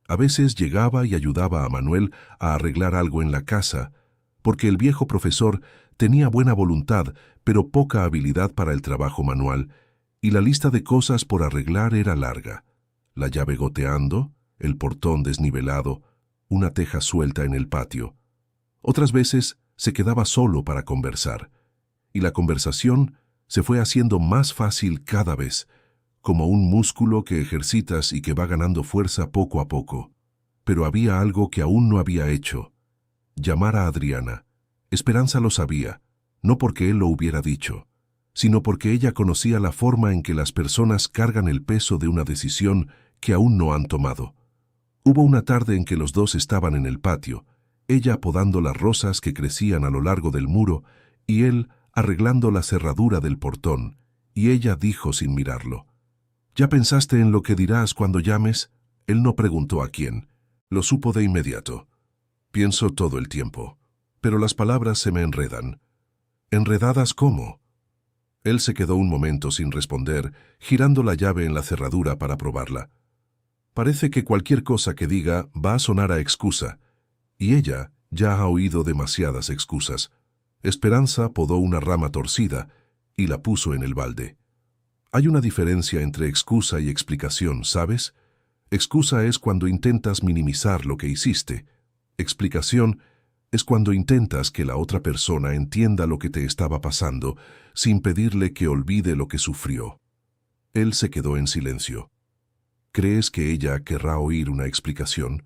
A veces llegaba y ayudaba a Manuel a arreglar algo en la casa, porque el viejo profesor tenía buena voluntad, pero poca habilidad para el trabajo manual, y la lista de cosas por arreglar era larga. La llave goteando, el portón desnivelado, una teja suelta en el patio. Otras veces se quedaba solo para conversar, y la conversación se fue haciendo más fácil cada vez, como un músculo que ejercitas y que va ganando fuerza poco a poco. Pero había algo que aún no había hecho: llamar a Adriana. Esperanza lo sabía, no porque él lo hubiera dicho, sino porque ella conocía la forma en que las personas cargan el peso de una decisión que aún no han tomado. Hubo una tarde en que los dos estaban en el patio, ella podando las rosas que crecían a lo largo del muro y él arreglando la cerradura del portón, y ella dijo sin mirarlo: ¿Ya pensaste en lo que dirás cuando llames? Él no preguntó a quién. Lo supo de inmediato. Pienso todo el tiempo, pero las palabras se me enredan. ¿Enredadas cómo? Él se quedó un momento sin responder, girando la llave en la cerradura para probarla. Parece que cualquier cosa que diga va a sonar a excusa, y ella ya ha oído demasiadas excusas. Esperanza podó una rama torcida y la puso en el balde. Hay una diferencia entre excusa y explicación, ¿sabes? Excusa es cuando intentas minimizar lo que hiciste. Explicación es cuando intentas que la otra persona entienda lo que te estaba pasando sin pedirle que olvide lo que sufrió. Él se quedó en silencio. ¿Crees que ella querrá oír una explicación?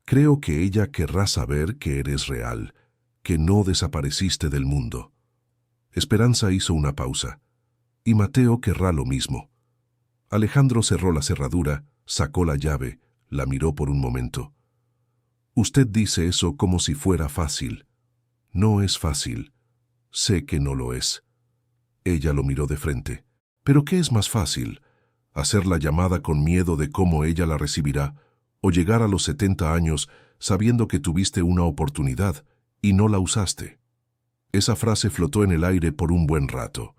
Creo que ella querrá saber que eres real, que no desapareciste del mundo. Esperanza hizo una pausa. Y Mateo querrá lo mismo. Alejandro cerró la cerradura, sacó la llave, la miró por un momento. Usted dice eso como si fuera fácil. No es fácil. Sé que no lo es. Ella lo miró de frente. ¿Pero qué es más fácil? ¿Hacer la llamada con miedo de cómo ella la recibirá? ¿O llegar a los 70 años sabiendo que tuviste una oportunidad y no la usaste? Esa frase flotó en el aire por un buen rato.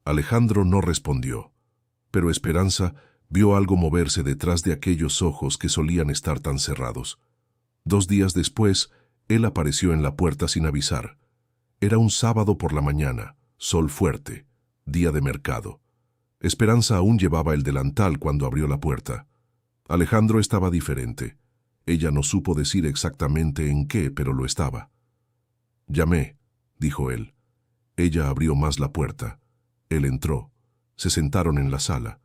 Alejandro no respondió, pero Esperanza vio algo moverse detrás de aquellos ojos que solían estar tan cerrados. 2 días después, él apareció en la puerta sin avisar. Era un sábado por la mañana, sol fuerte, día de mercado. Esperanza aún llevaba el delantal cuando abrió la puerta. Alejandro estaba diferente. Ella no supo decir exactamente en qué, pero lo estaba. «Llamé», dijo él. Ella abrió más la puerta. Él entró. Se sentaron en la sala.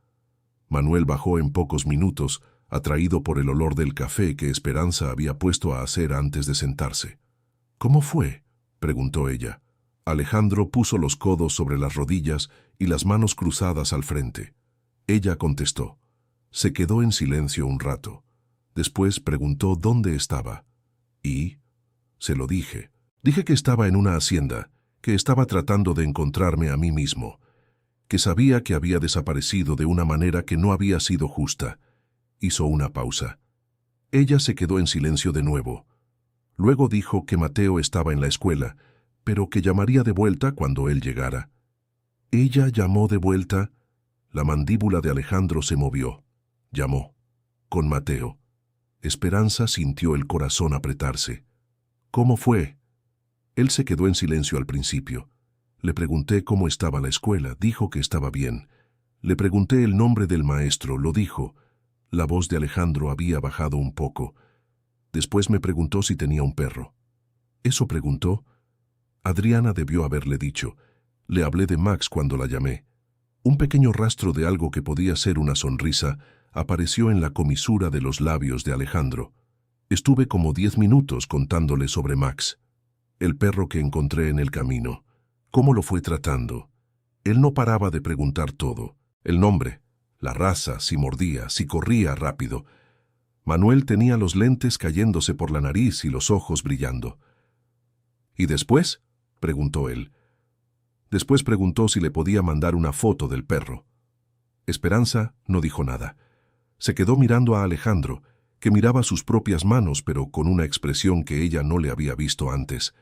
Manuel bajó en pocos minutos, atraído por el olor del café que Esperanza había puesto a hacer antes de sentarse. «¿Cómo fue?», preguntó ella. Alejandro puso los codos sobre las rodillas y las manos cruzadas al frente. Ella contestó. Se quedó en silencio un rato. Después preguntó dónde estaba. «¿Y?». Se lo dije. Dije que estaba en una hacienda, que estaba tratando de encontrarme a mí mismo, que sabía que había desaparecido de una manera que no había sido justa. Hizo una pausa. Ella se quedó en silencio de nuevo. Luego dijo que Mateo estaba en la escuela, pero que llamaría de vuelta cuando él llegara. Ella llamó de vuelta. La mandíbula de Alejandro se movió. Llamó. Con Mateo. Esperanza sintió el corazón apretarse. «¿Cómo fue?». Él se quedó en silencio al principio. Le pregunté cómo estaba la escuela, dijo que estaba bien. Le pregunté el nombre del maestro, lo dijo. La voz de Alejandro había bajado un poco. Después me preguntó si tenía un perro. ¿Eso preguntó? Adriana debió haberle dicho. Le hablé de Max cuando la llamé. Un pequeño rastro de algo que podía ser una sonrisa apareció en la comisura de los labios de Alejandro. Estuve como 10 minutos contándole sobre Max, el perro que encontré en el camino. ¿Cómo lo fue tratando? Él no paraba de preguntar todo. El nombre, la raza, si mordía, si corría rápido. Manuel tenía los lentes cayéndose por la nariz y los ojos brillando. «¿Y después?», preguntó él. Después preguntó si le podía mandar una foto del perro. Esperanza no dijo nada. Se quedó mirando a Alejandro, que miraba sus propias manos, pero con una expresión que ella no le había visto antes.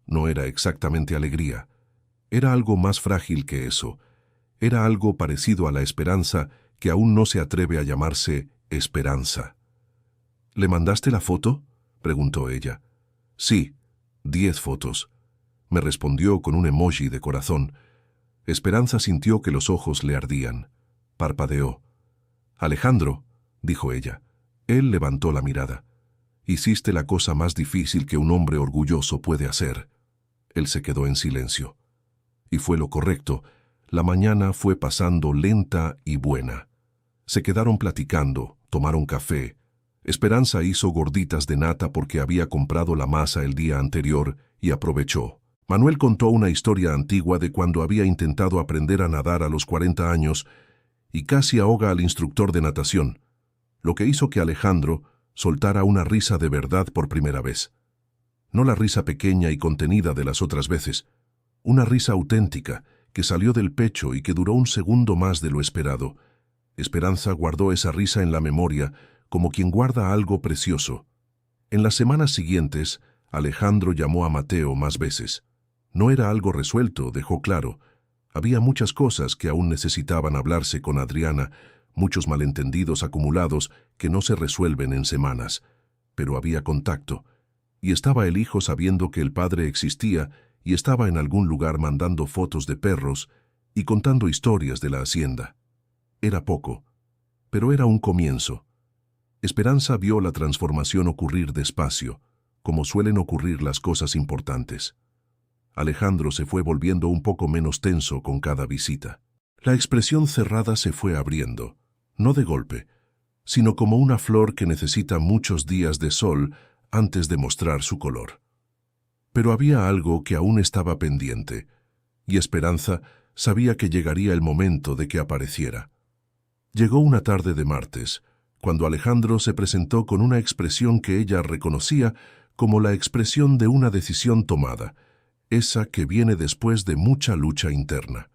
No era exactamente alegría. Era algo más frágil que eso. Era algo parecido a la esperanza que aún no se atreve a llamarse esperanza. «¿Le mandaste la foto?», preguntó ella. «Sí, 10 fotos». Me respondió con un emoji de corazón. Esperanza sintió que los ojos le ardían. Parpadeó. «Alejandro», dijo ella. Él levantó la mirada. «Hiciste la cosa más difícil que un hombre orgulloso puede hacer». Él se quedó en silencio. Y fue lo correcto. La mañana fue pasando lenta y buena. Se quedaron platicando, tomaron café. Esperanza hizo gorditas de nata porque había comprado la masa el día anterior y aprovechó. Manuel contó una historia antigua de cuando había intentado aprender a nadar a los 40 años y casi ahoga al instructor de natación, lo que hizo que Alejandro soltara una risa de verdad por primera vez. No la risa pequeña y contenida de las otras veces, una risa auténtica que salió del pecho y que duró un segundo más de lo esperado. Esperanza guardó esa risa en la memoria como quien guarda algo precioso. En las semanas siguientes, Alejandro llamó a Mateo más veces. No era algo resuelto, dejó claro. Había muchas cosas que aún necesitaban hablarse con Adriana, muchos malentendidos acumulados que no se resuelven en semanas. Pero había contacto. Y estaba el hijo sabiendo que el padre existía y estaba en algún lugar mandando fotos de perros y contando historias de la hacienda. Era poco, pero era un comienzo. Esperanza vio la transformación ocurrir despacio, como suelen ocurrir las cosas importantes. Alejandro se fue volviendo un poco menos tenso con cada visita. La expresión cerrada se fue abriendo, no de golpe, sino como una flor que necesita muchos días de sol antes de mostrar su color. Pero había algo que aún estaba pendiente, y Esperanza sabía que llegaría el momento de que apareciera. Llegó una tarde de martes, cuando Alejandro se presentó con una expresión que ella reconocía como la expresión de una decisión tomada, esa que viene después de mucha lucha interna.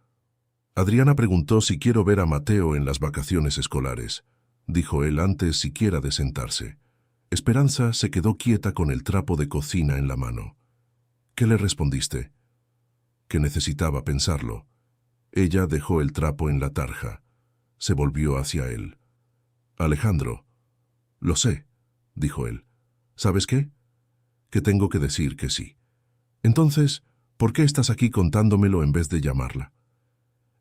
Adriana preguntó si quiero ver a Mateo en las vacaciones escolares, dijo él antes siquiera de sentarse. Esperanza se quedó quieta con el trapo de cocina en la mano. ¿Qué le respondiste?, que necesitaba pensarlo. Ella dejó el trapo en la tarja. Se volvió hacia él. «Alejandro». «Lo sé», dijo él. «¿Sabes qué? Que tengo que decir que sí. Entonces, ¿por qué estás aquí contándomelo en vez de llamarla?»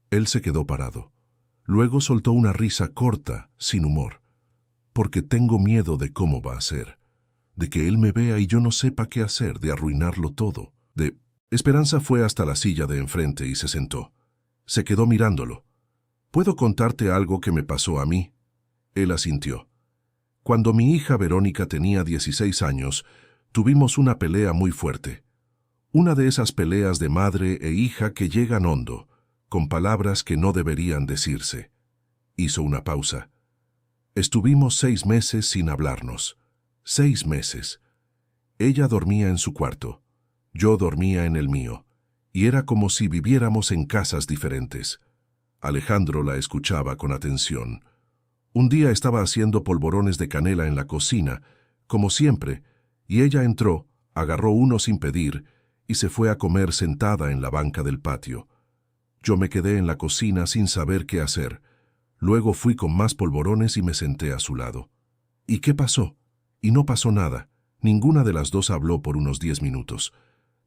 Él se quedó parado. Luego soltó una risa corta, sin humor. «Porque tengo miedo de cómo va a ser. De que él me vea y yo no sepa qué hacer, de arruinarlo todo. Esperanza fue hasta la silla de enfrente y se sentó. Se quedó mirándolo. «¿Puedo contarte algo que me pasó a mí?» Él asintió. «Cuando mi hija Verónica tenía 16 años, tuvimos una pelea muy fuerte. Una de esas peleas de madre e hija que llegan hondo, con palabras que no deberían decirse». Hizo una pausa. «Estuvimos 6 meses sin hablarnos. 6 meses. Ella dormía en su cuarto. Yo dormía en el mío. Y era como si viviéramos en casas diferentes». Alejandro la escuchaba con atención. Un día estaba haciendo polvorones de canela en la cocina, como siempre, y ella entró, agarró uno sin pedir, y se fue a comer sentada en la banca del patio. Yo me quedé en la cocina sin saber qué hacer. Luego fui con más polvorones y me senté a su lado. ¿Y qué pasó? Y no pasó nada. Ninguna de las dos habló por unos 10 minutos.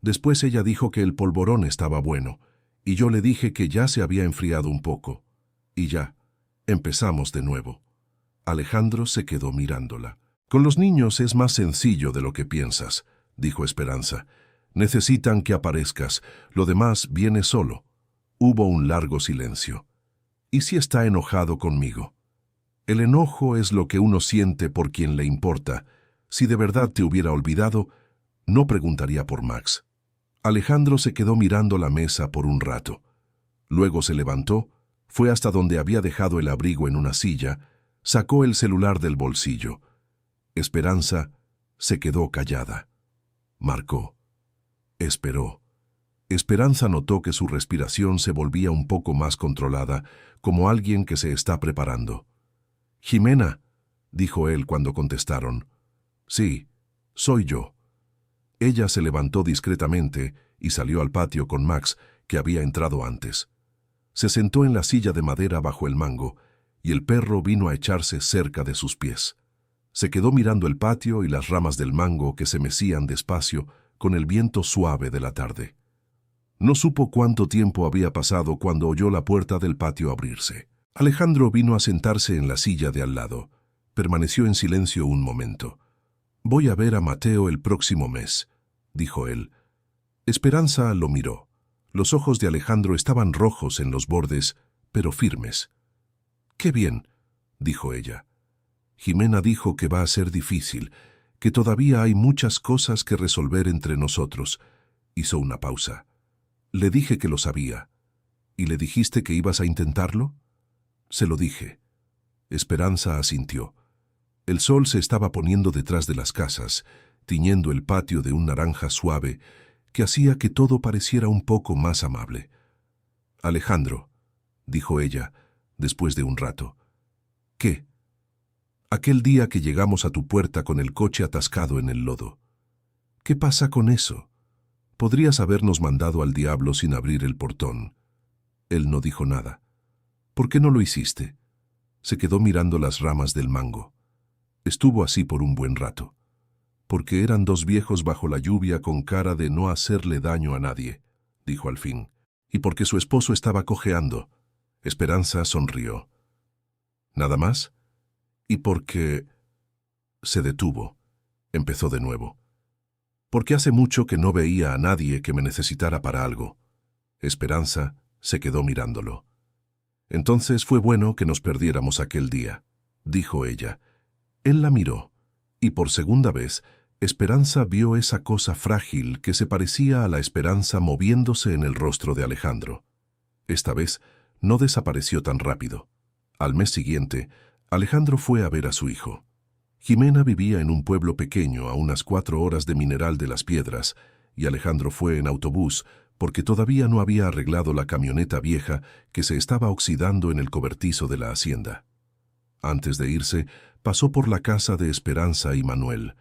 Después ella dijo que el polvorón estaba bueno, y yo le dije que ya se había enfriado un poco. Y ya, empezamos de nuevo. Alejandro se quedó mirándola. «Con los niños es más sencillo de lo que piensas», dijo Esperanza. «Necesitan que aparezcas, lo demás viene solo». Hubo un largo silencio. «¿Y si está enojado conmigo?» «El enojo es lo que uno siente por quien le importa. Si de verdad te hubiera olvidado, no preguntaría por Max». Alejandro se quedó mirando la mesa por un rato. Luego se levantó, fue hasta donde había dejado el abrigo en una silla, sacó el celular del bolsillo. Esperanza se quedó callada. Marcó. Esperó. Esperanza notó que su respiración se volvía un poco más controlada, como alguien que se está preparando. «Jimena», dijo él cuando contestaron. «Sí, soy yo». Ella se levantó discretamente y salió al patio con Max, que había entrado antes. Se sentó en la silla de madera bajo el mango, y el perro vino a echarse cerca de sus pies. Se quedó mirando el patio y las ramas del mango que se mecían despacio con el viento suave de la tarde. No supo cuánto tiempo había pasado cuando oyó la puerta del patio abrirse. Alejandro vino a sentarse en la silla de al lado. Permaneció en silencio un momento. «Voy a ver a Mateo el próximo mes», dijo él. Esperanza lo miró. Los ojos de Alejandro estaban rojos en los bordes, pero firmes. «Qué bien», dijo ella. «Jimena dijo que va a ser difícil, que todavía hay muchas cosas que resolver entre nosotros». Hizo una pausa. «Le dije que lo sabía». «¿Y le dijiste que ibas a intentarlo?» «Se lo dije». Esperanza asintió. El sol se estaba poniendo detrás de las casas, tiñendo el patio de un naranja suave que hacía que todo pareciera un poco más amable. «Alejandro», dijo ella, después de un rato. «¿Qué?» «Aquel día que llegamos a tu puerta con el coche atascado en el lodo. ¿Qué pasa con eso? Podrías habernos mandado al diablo sin abrir el portón». Él no dijo nada. «¿Por qué no lo hiciste?» Se quedó mirando las ramas del mango. Estuvo así por un buen rato. «Porque eran dos viejos bajo la lluvia con cara de no hacerle daño a nadie», dijo al fin. «Y porque su esposo estaba cojeando». Esperanza sonrió. «¿Nada más?» «Y porque...» Se detuvo. Empezó de nuevo. «Porque hace mucho que no veía a nadie que me necesitara para algo». Esperanza se quedó mirándolo. «Entonces fue bueno que nos perdiéramos aquel día», dijo ella. Él la miró, y por segunda vez, Esperanza vio esa cosa frágil que se parecía a la esperanza moviéndose en el rostro de Alejandro. Esta vez no desapareció tan rápido. Al mes siguiente, Alejandro fue a ver a su hijo. Jimena vivía en un pueblo pequeño a unas 4 horas de Mineral de las Piedras, y Alejandro fue en autobús porque todavía no había arreglado la camioneta vieja que se estaba oxidando en el cobertizo de la hacienda. Antes de irse, pasó por la casa de Esperanza y Manuel.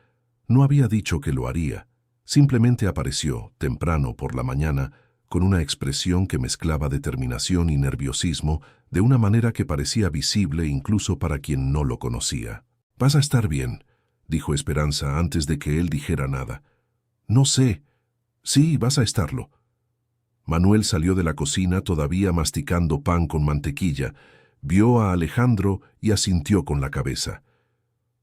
No había dicho que lo haría. Simplemente apareció, temprano por la mañana, con una expresión que mezclaba determinación y nerviosismo de una manera que parecía visible incluso para quien no lo conocía. «Vas a estar bien», dijo Esperanza antes de que él dijera nada. «No sé. Sí, vas a estarlo». Manuel salió de la cocina todavía masticando pan con mantequilla, vio a Alejandro y asintió con la cabeza.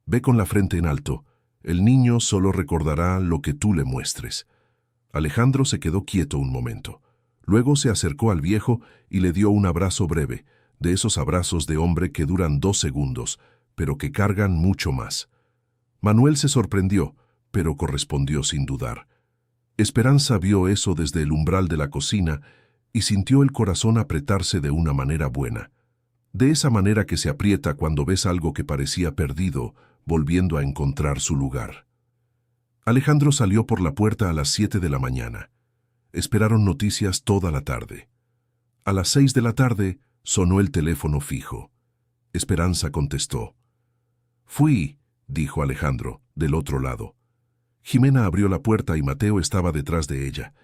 «Ve con la frente en alto. El niño solo recordará lo que tú le muestres». Alejandro se quedó quieto un momento. Luego se acercó al viejo y le dio un abrazo breve, de esos abrazos de hombre que duran 2 segundos, pero que cargan mucho más. Manuel se sorprendió, pero correspondió sin dudar. Esperanza vio eso desde el umbral de la cocina y sintió el corazón apretarse de una manera buena. De esa manera que se aprieta cuando ves algo que parecía perdido, volviendo a encontrar su lugar. Alejandro salió por la puerta a las 7 de la mañana. Esperaron noticias toda la tarde. A las 6 de la tarde sonó el teléfono fijo. Esperanza contestó. «Fui», dijo Alejandro, del otro lado. Jimena abrió la puerta y Mateo estaba detrás de ella.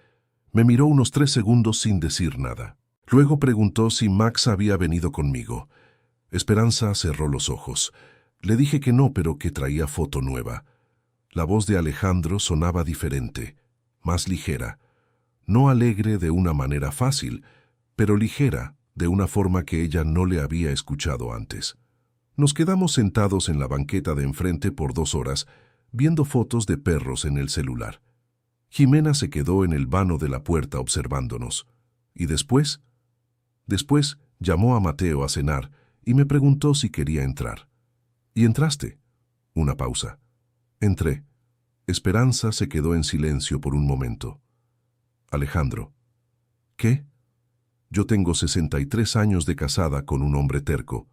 Me miró unos 3 segundos sin decir nada. Luego preguntó si Max había venido conmigo. Esperanza cerró los ojos. Le dije que no, pero que traía foto nueva. La voz de Alejandro sonaba diferente, más ligera. No alegre de una manera fácil, pero ligera, de una forma que ella no le había escuchado antes. Nos quedamos sentados en la banqueta de enfrente por 2 horas, viendo fotos de perros en el celular. Jimena se quedó en el vano de la puerta observándonos. ¿Y después? Después llamó a Mateo a cenar y me preguntó si quería entrar. ¿Y entraste? Una pausa. Entré. Esperanza se quedó en silencio por un momento. Alejandro. ¿Qué? Yo tengo 63 años de casada con un hombre terco,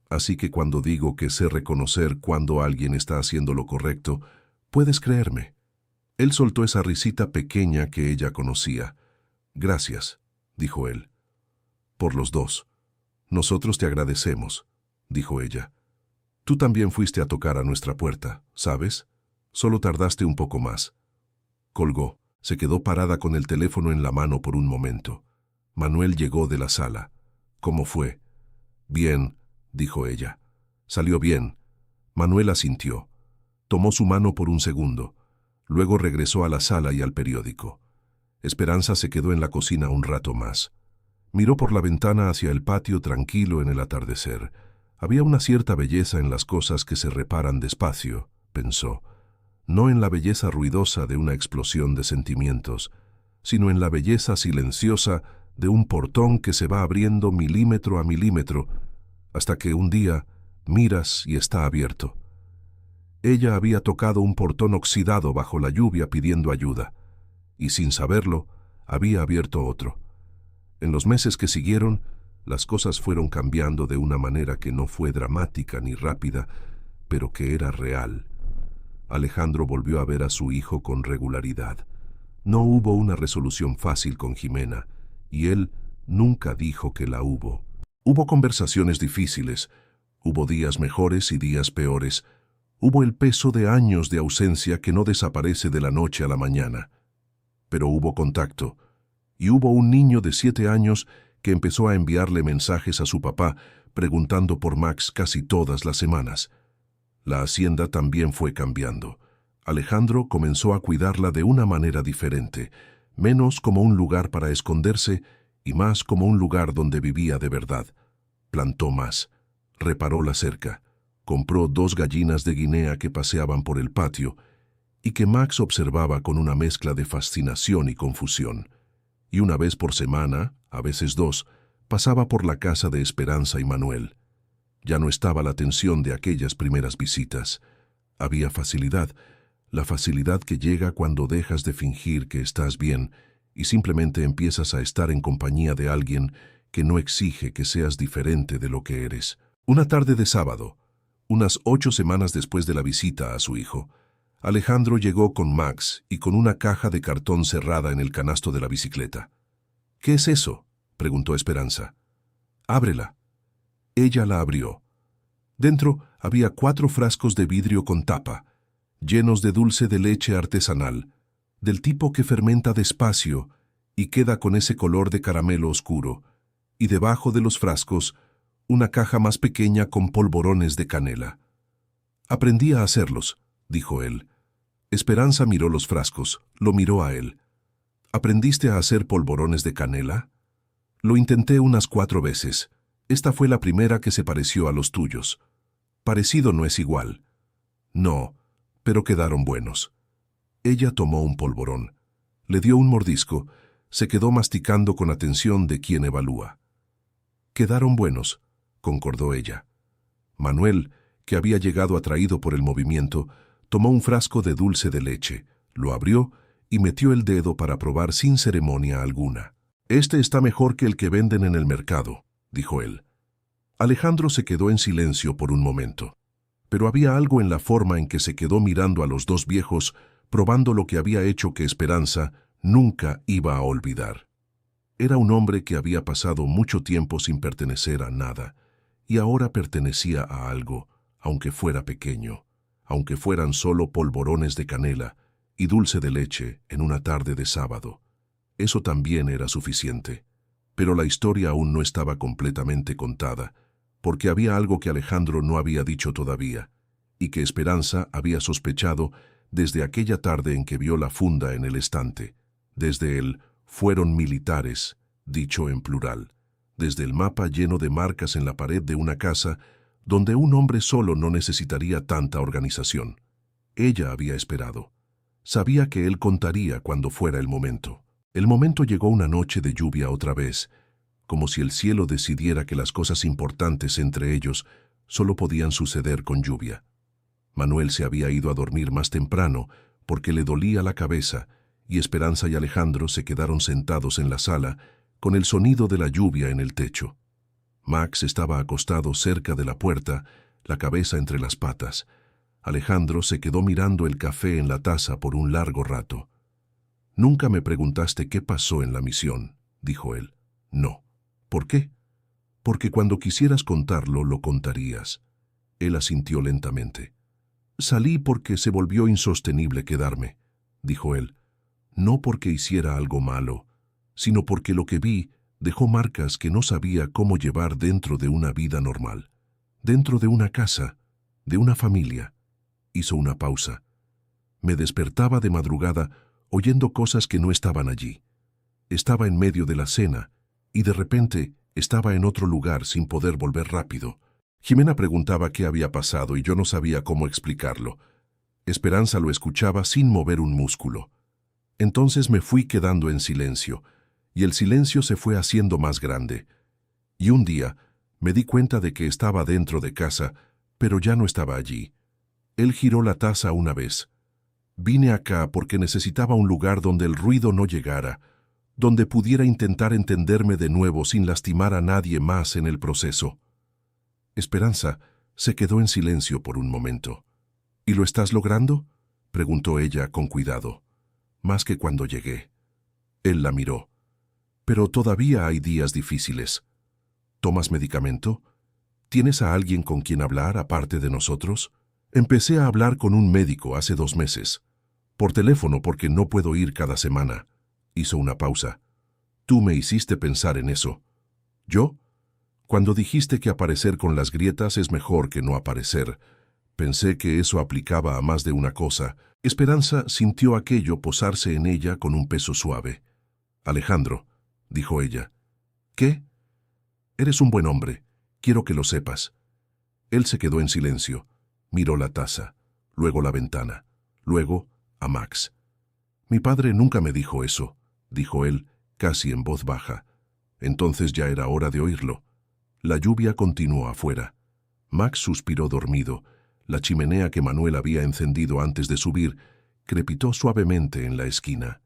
así que cuando digo que sé reconocer cuando alguien está haciendo lo correcto, puedes creerme. Él soltó esa risita pequeña que ella conocía. Gracias, dijo él. Por los dos. Nosotros te agradecemos, dijo ella. Tú también fuiste a tocar a nuestra puerta, ¿sabes? Solo tardaste un poco más. Colgó. Se quedó parada con el teléfono en la mano por un momento. Manuel llegó de la sala. ¿Cómo fue? Bien, dijo ella. Salió bien. Manuel asintió. Tomó su mano por un segundo. Luego regresó a la sala y al periódico. Esperanza se quedó en la cocina un rato más. Miró por la ventana hacia el patio tranquilo en el atardecer. Había una cierta belleza en las cosas que se reparan despacio, pensó. No en la belleza ruidosa de una explosión de sentimientos, sino en la belleza silenciosa de un portón que se va abriendo milímetro a milímetro, hasta que un día miras y está abierto. Ella había tocado un portón oxidado bajo la lluvia pidiendo ayuda, y sin saberlo, había abierto otro. En los meses que siguieron, las cosas fueron cambiando de una manera que no fue dramática ni rápida, pero que era real. Alejandro volvió a ver a su hijo con regularidad. No hubo una resolución fácil con Jimena, y él nunca dijo que la hubo. Hubo conversaciones difíciles, hubo días mejores y días peores, hubo el peso de años de ausencia que no desaparece de la noche a la mañana. Pero hubo contacto, y hubo un niño de 7 años que empezó a enviarle mensajes a su papá preguntando por Max casi todas las semanas. La hacienda también fue cambiando. Alejandro comenzó a cuidarla de una manera diferente, menos como un lugar para esconderse y más como un lugar donde vivía de verdad. Plantó más, reparó la cerca, compró 2 gallinas de Guinea que paseaban por el patio y que Max observaba con una mezcla de fascinación y confusión. Y una vez por semana, a veces 2, pasaba por la casa de Esperanza y Manuel. Ya no estaba la tensión de aquellas primeras visitas. Había facilidad, la facilidad que llega cuando dejas de fingir que estás bien y simplemente empiezas a estar en compañía de alguien que no exige que seas diferente de lo que eres. Una tarde de sábado, unas 8 semanas después de la visita a su hijo, Alejandro llegó con Max y con una caja de cartón cerrada en el canasto de la bicicleta. «¿Qué es eso?», preguntó Esperanza. «Ábrela». Ella la abrió. Dentro había 4 frascos de vidrio con tapa, llenos de dulce de leche artesanal, del tipo que fermenta despacio y queda con ese color de caramelo oscuro, y debajo de los frascos, una caja más pequeña con polvorones de canela. Aprendí a hacerlos, dijo él. Esperanza miró los frascos, lo miró a él. ¿Aprendiste a hacer polvorones de canela? Lo intenté unas 4 veces. Esta fue la primera que se pareció a los tuyos. Parecido no es igual. No, pero quedaron buenos. Ella tomó un polvorón. Le dio un mordisco. Se quedó masticando con atención de quien evalúa. Quedaron buenos, concordó ella. Manuel, que había llegado atraído por el movimiento, tomó un frasco de dulce de leche, lo abrió y metió el dedo para probar sin ceremonia alguna. «Este está mejor que el que venden en el mercado», dijo él. Alejandro se quedó en silencio por un momento. Pero había algo en la forma en que se quedó mirando a los dos viejos, probando lo que había hecho que Esperanza nunca iba a olvidar. Era un hombre que había pasado mucho tiempo sin pertenecer a nada, y ahora pertenecía a algo, aunque fuera pequeño, aunque fueran solo polvorones de canela y dulce de leche en una tarde de sábado. Eso también era suficiente. Pero la historia aún no estaba completamente contada, porque había algo que Alejandro no había dicho todavía, y que Esperanza había sospechado desde aquella tarde en que vio la funda en el estante. Desde él fueron militares, dicho en plural, desde el mapa lleno de marcas en la pared de una casa donde un hombre solo no necesitaría tanta organización. Ella había esperado. Sabía que él contaría cuando fuera el momento. El momento llegó una noche de lluvia otra vez, como si el cielo decidiera que las cosas importantes entre ellos solo podían suceder con lluvia. Manuel se había ido a dormir más temprano porque le dolía la cabeza, y Esperanza y Alejandro se quedaron sentados en la sala con el sonido de la lluvia en el techo. Max estaba acostado cerca de la puerta, la cabeza entre las patas. Alejandro se quedó mirando el café en la taza por un largo rato. «Nunca me preguntaste qué pasó en la misión», dijo él. «No». «¿Por qué?» «Porque cuando quisieras contarlo, lo contarías». Él asintió lentamente. «Salí porque se volvió insostenible quedarme», dijo él. «No porque hiciera algo malo, sino porque lo que vi dejó marcas que no sabía cómo llevar dentro de una vida normal, dentro de una casa, de una familia». Hizo una pausa. «Me despertaba de madrugada oyendo cosas que no estaban allí. Estaba en medio de la cena y de repente estaba en otro lugar sin poder volver rápido». Jimena preguntaba qué había pasado y yo no sabía cómo explicarlo. Esperanza lo escuchaba sin mover un músculo. Entonces me fui quedando en silencio, y el silencio se fue haciendo más grande. Y un día me di cuenta de que estaba dentro de casa, pero ya no estaba allí. Él giró la taza una vez. Vine acá porque necesitaba un lugar donde el ruido no llegara, donde pudiera intentar entenderme de nuevo sin lastimar a nadie más en el proceso. Esperanza se quedó en silencio por un momento. «¿Y lo estás logrando?», preguntó ella con cuidado. «Más que cuando llegué». Él la miró. «Pero todavía hay días difíciles. ¿Tomas medicamento? ¿Tienes a alguien con quien hablar aparte de nosotros?» «Empecé a hablar con un médico hace 2 meses. Por teléfono porque no puedo ir cada semana». Hizo una pausa. «Tú me hiciste pensar en eso». «¿Yo?» «Cuando dijiste que aparecer con las grietas es mejor que no aparecer. Pensé que eso aplicaba a más de una cosa». Esperanza sintió aquello posarse en ella con un peso suave. «Alejandro», dijo ella. «¿Qué?» «Eres un buen hombre. Quiero que lo sepas». Él se quedó en silencio. Miró la taza, luego la ventana, luego a Max. «Mi padre nunca me dijo eso», dijo él, casi en voz baja. Entonces ya era hora de oírlo. La lluvia continuó afuera. Max suspiró dormido. La chimenea que Manuel había encendido antes de subir crepitó suavemente en la esquina.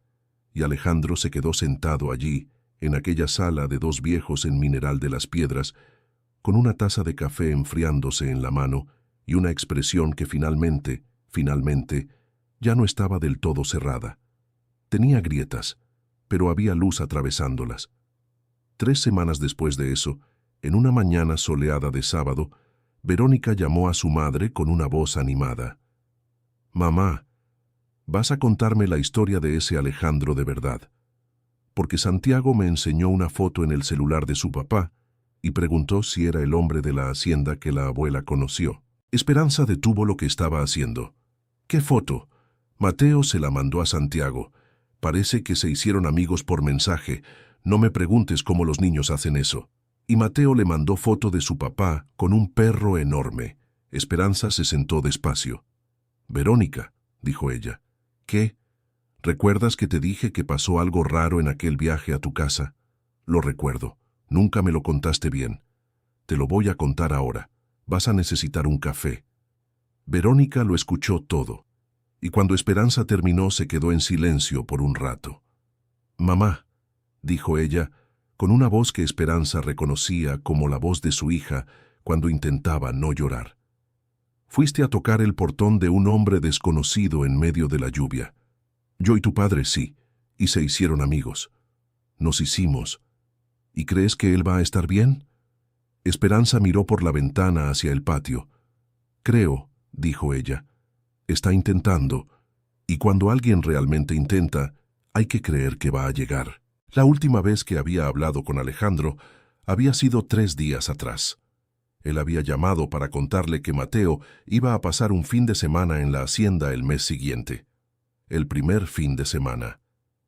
Y Alejandro se quedó sentado allí, en aquella sala de 2 viejos en Mineral de las Piedras, con una taza de café enfriándose en la mano y una expresión que finalmente, ya no estaba del todo cerrada. Tenía grietas, pero había luz atravesándolas. 3 semanas después de eso, en una mañana soleada de sábado, Verónica llamó a su madre con una voz animada. «Mamá, vas a contarme la historia de ese Alejandro de verdad». porque Santiago me enseñó una foto en el celular de su papá y preguntó si era el hombre de la hacienda que la abuela conoció. Esperanza detuvo lo que estaba haciendo. ¿Qué foto? Mateo se la mandó a Santiago. Parece que se hicieron amigos por mensaje. No me preguntes cómo los niños hacen eso. Y Mateo le mandó foto de su papá con un perro enorme. Esperanza se sentó despacio. Verónica, dijo ella. ¿Qué? ¿Recuerdas que te dije que pasó algo raro en aquel viaje a tu casa? Lo recuerdo. Nunca me lo contaste bien. Te lo voy a contar ahora. Vas a necesitar un café. Verónica lo escuchó todo, y cuando Esperanza terminó se quedó en silencio por un rato. Mamá, dijo ella, con una voz que Esperanza reconocía como la voz de su hija cuando intentaba no llorar. Fuiste a tocar el portón de un hombre desconocido en medio de la lluvia. Yo y tu padre sí, y se hicieron amigos. Nos hicimos. ¿Y crees que él va a estar bien? Esperanza miró por la ventana hacia el patio. Creo, dijo ella. Está intentando, y cuando alguien realmente intenta, hay que creer que va a llegar. La última vez que había hablado con Alejandro había sido 3 días atrás. Él había llamado para contarle que Mateo iba a pasar un fin de semana en la hacienda el mes siguiente, el primer fin de semana,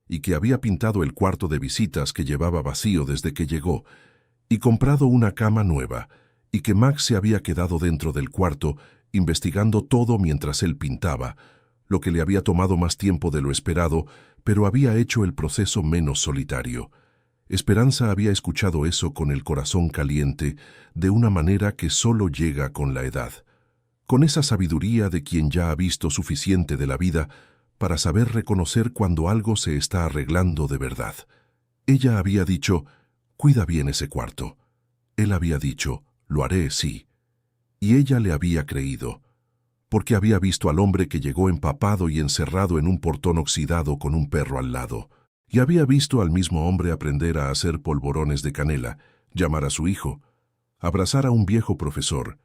y que había pintado el cuarto de visitas que llevaba vacío desde que llegó, y comprado una cama nueva, y que Max se había quedado dentro del cuarto investigando todo mientras él pintaba, lo que le había tomado más tiempo de lo esperado, pero había hecho el proceso menos solitario. Esperanza había escuchado eso con el corazón caliente, de una manera que solo llega con la edad, con esa sabiduría de quien ya ha visto suficiente de la vida para saber reconocer cuando algo se está arreglando de verdad. Ella había dicho, cuida bien ese cuarto. Él había dicho, lo haré, sí. Y ella le había creído, porque había visto al hombre que llegó empapado y encerrado en un portón oxidado con un perro al lado, y había visto al mismo hombre aprender a hacer polvorones de canela, llamar a su hijo, abrazar a un viejo profesor,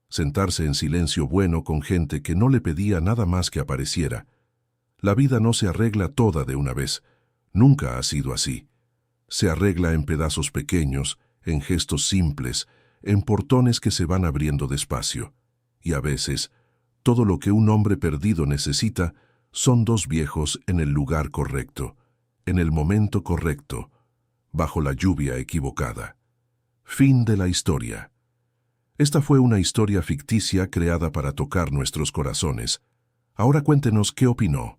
sentarse en silencio bueno con gente que no le pedía nada más que apareciera. La vida no se arregla toda de una vez, nunca ha sido así. Se arregla en pedazos pequeños, en gestos simples, en portones que se van abriendo despacio. Y a veces, todo lo que un hombre perdido necesita son 2 viejos en el lugar correcto, en el momento correcto, bajo la lluvia equivocada. Fin de la historia. Esta fue una historia ficticia creada para tocar nuestros corazones. Ahora cuéntenos qué opinó.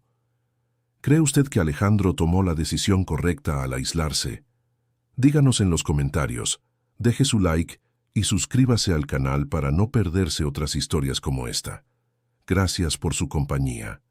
¿Cree usted que Alejandro tomó la decisión correcta al aislarse? Díganos en los comentarios, deje su like y suscríbase al canal para no perderse otras historias como esta. Gracias por su compañía.